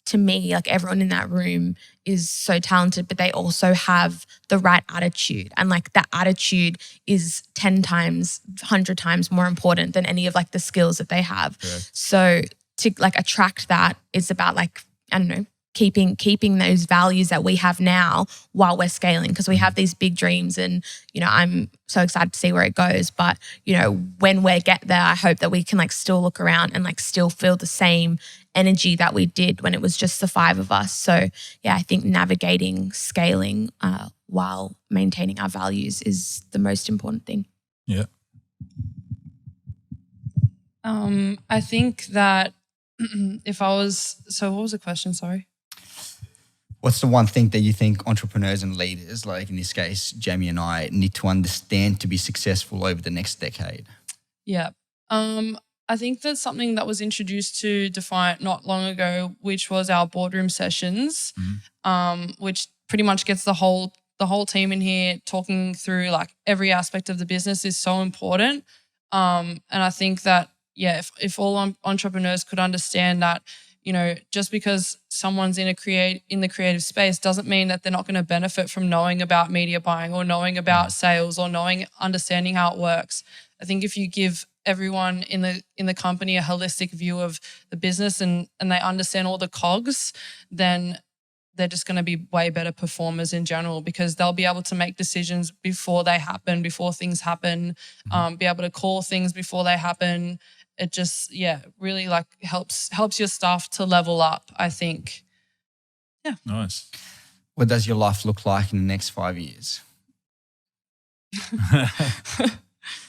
to me, like everyone in that room is so talented, but they also have the right attitude. And like that attitude is 10 times, 100 times more important than any of like the skills that they have. Correct. So to like attract that, it's about like, I don't know, keeping those values that we have now while we're scaling, because we have these big dreams and, you know, I'm so excited to see where it goes. But, you know, when we get there, I hope that we can like still look around and like still feel the same energy that we did when it was just the 5 of us. So yeah, I think navigating scaling while maintaining our values is the most important thing. Yeah. I think that what was the question? Sorry. What's the one thing that you think entrepreneurs and leaders, like in this case, Jamie and I, need to understand to be successful over the next decade? Yeah. I think that's something that was introduced to Defiant not long ago, which was our boardroom sessions, which pretty much gets the whole team in here talking through like every aspect of the business is so important. And I think that, yeah, if all entrepreneurs could understand that, you know, just because someone's in the creative space doesn't mean that they're not going to benefit from knowing about media buying or knowing about sales or understanding how it works. I think if you give everyone in the company a holistic view of the business and they understand all the cogs, then they're just going to be way better performers in general, because they'll be able to make decisions before things happen, be able to call things before they happen. It just, really like helps your staff to level up, I think. Yeah. Nice. What does your life look like in the next 5 years?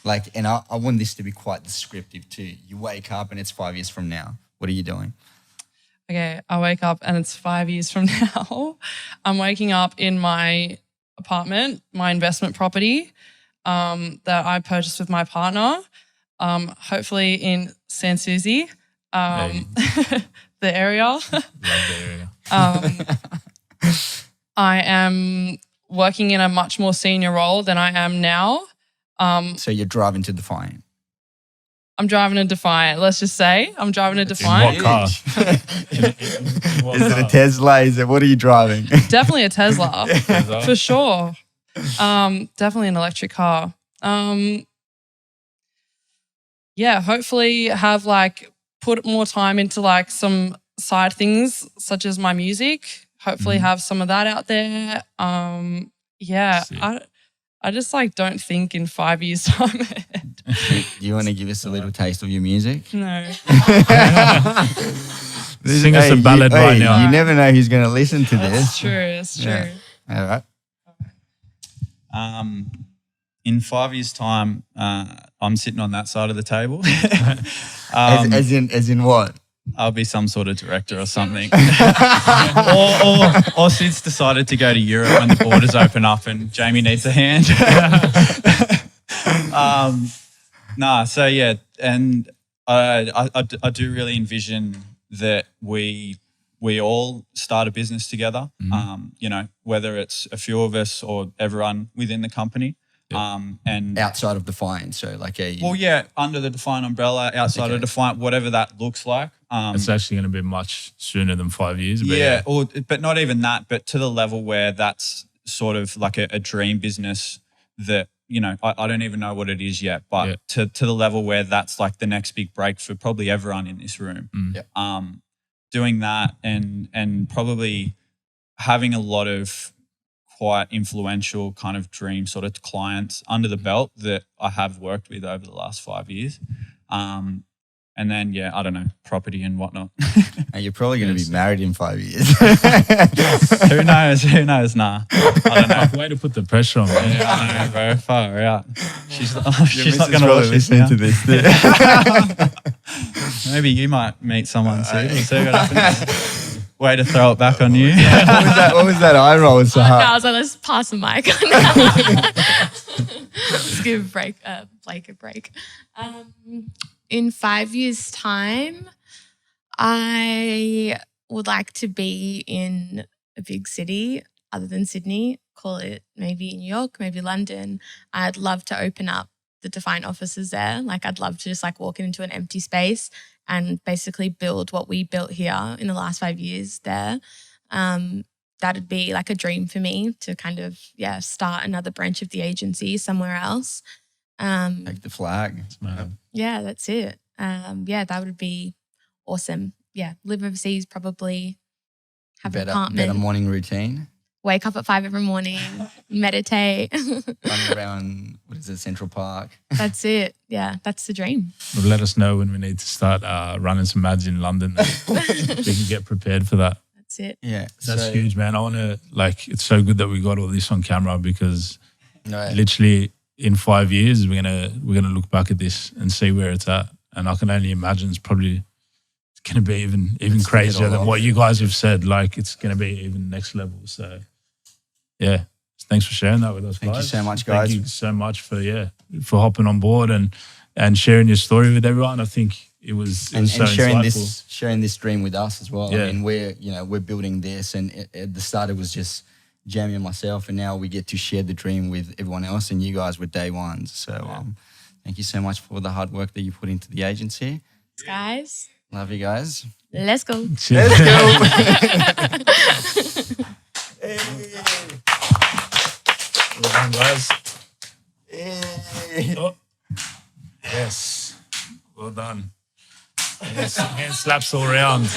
Like, and I want this to be quite descriptive too. You wake up and it's 5 years from now. What are you doing? Okay, I wake up and it's 5 years from now. I'm waking up in my apartment, my investment property that I purchased with my partner, hopefully in San Susie, the area. Love the area. I am working in a much more senior role than I am now. So you're driving to Defiant. I'm driving a Defiant. Let's just say I'm driving a Defiant. In what car? Is it a Tesla? What are you driving? Definitely a Tesla, Tesla? for sure. Definitely an electric car. Hopefully have like put more time into like some side things such as my music. Hopefully have some of that out there. Sick. I just like don't think in 5 years time ahead. Do you want to give us a little taste of your music? No. Sing us a ballad right now. You never know who's going to listen to this. It's true. It's true. Yeah. All right. In 5 years' time, I'm sitting on that side of the table. As in what? I'll be some sort of director or something. or Sid's decided to go to Europe when the borders open up and Jamie needs a hand. And I do really envision that we all start a business together, you know, whether it's a few of us or everyone within the company. And outside of Defiant, so like under the Defiant umbrella, outside of Defiant, whatever that looks like. It's actually going to be much sooner than 5 years. But but not even that, but to the level where that's sort of like a dream business that, you know, I don't even know what it is yet, but to the level where that's like the next big break for probably everyone in this room. Doing that and probably having a lot of quite influential kind of dream sort of clients under the belt that I have worked with over the last 5 years. And then, I don't know, property and whatnot. And you're probably going to be married in 5 years. Who knows? Nah. I don't know. Way to put the pressure on me. I know, bro. Far out. She's not going to probably watch this listening now. to this. Maybe you might meet someone soon. We'll see what happens. Way to throw it back on you. What was that eye roll, Sahar? No, I was like, let's pass the mic. Let's give Blake a break. In 5 years' time, I would like to be in a big city other than Sydney. Call it maybe New York, maybe London. I'd love to open up the Defiant offices there. Like I'd love to just like walk into an empty space and basically build what we built here in the last 5 years there. That'd be like a dream for me to kind of, start another branch of the agency somewhere else. Take the flag. Yeah, that's it. That would be awesome. Yeah, live overseas, probably have an apartment. Better morning routine. Wake up at 5 every morning, meditate. Running around, Central Park. That's it. Yeah, that's the dream. Well, let us know when we need to start running some ads in London. We can get prepared for that. That's it. Yeah. That's huge, man. I want to, it's so good that we got all this on camera because literally in 5 years, we're gonna look back at this and see where it's at. And I can only imagine it's probably going to be even crazier than what you guys have said. Like it's going to be even next level. So yeah, thanks for sharing that with us, guys. Thank you so much, guys. Thank you so much for hopping on board and sharing your story with everyone. I think it was so insightful. sharing this dream with us as well. Yeah. I mean, we're building this, and at the start it was just Jamie and myself, and now we get to share the dream with everyone else, and you guys were day ones. So thank you so much for the hard work that you put into the agency. Guys. Love you guys. Let's go. Let's go. Hey. Well done, guys. Hey. Oh. Yes. Well done. Hand slaps all around.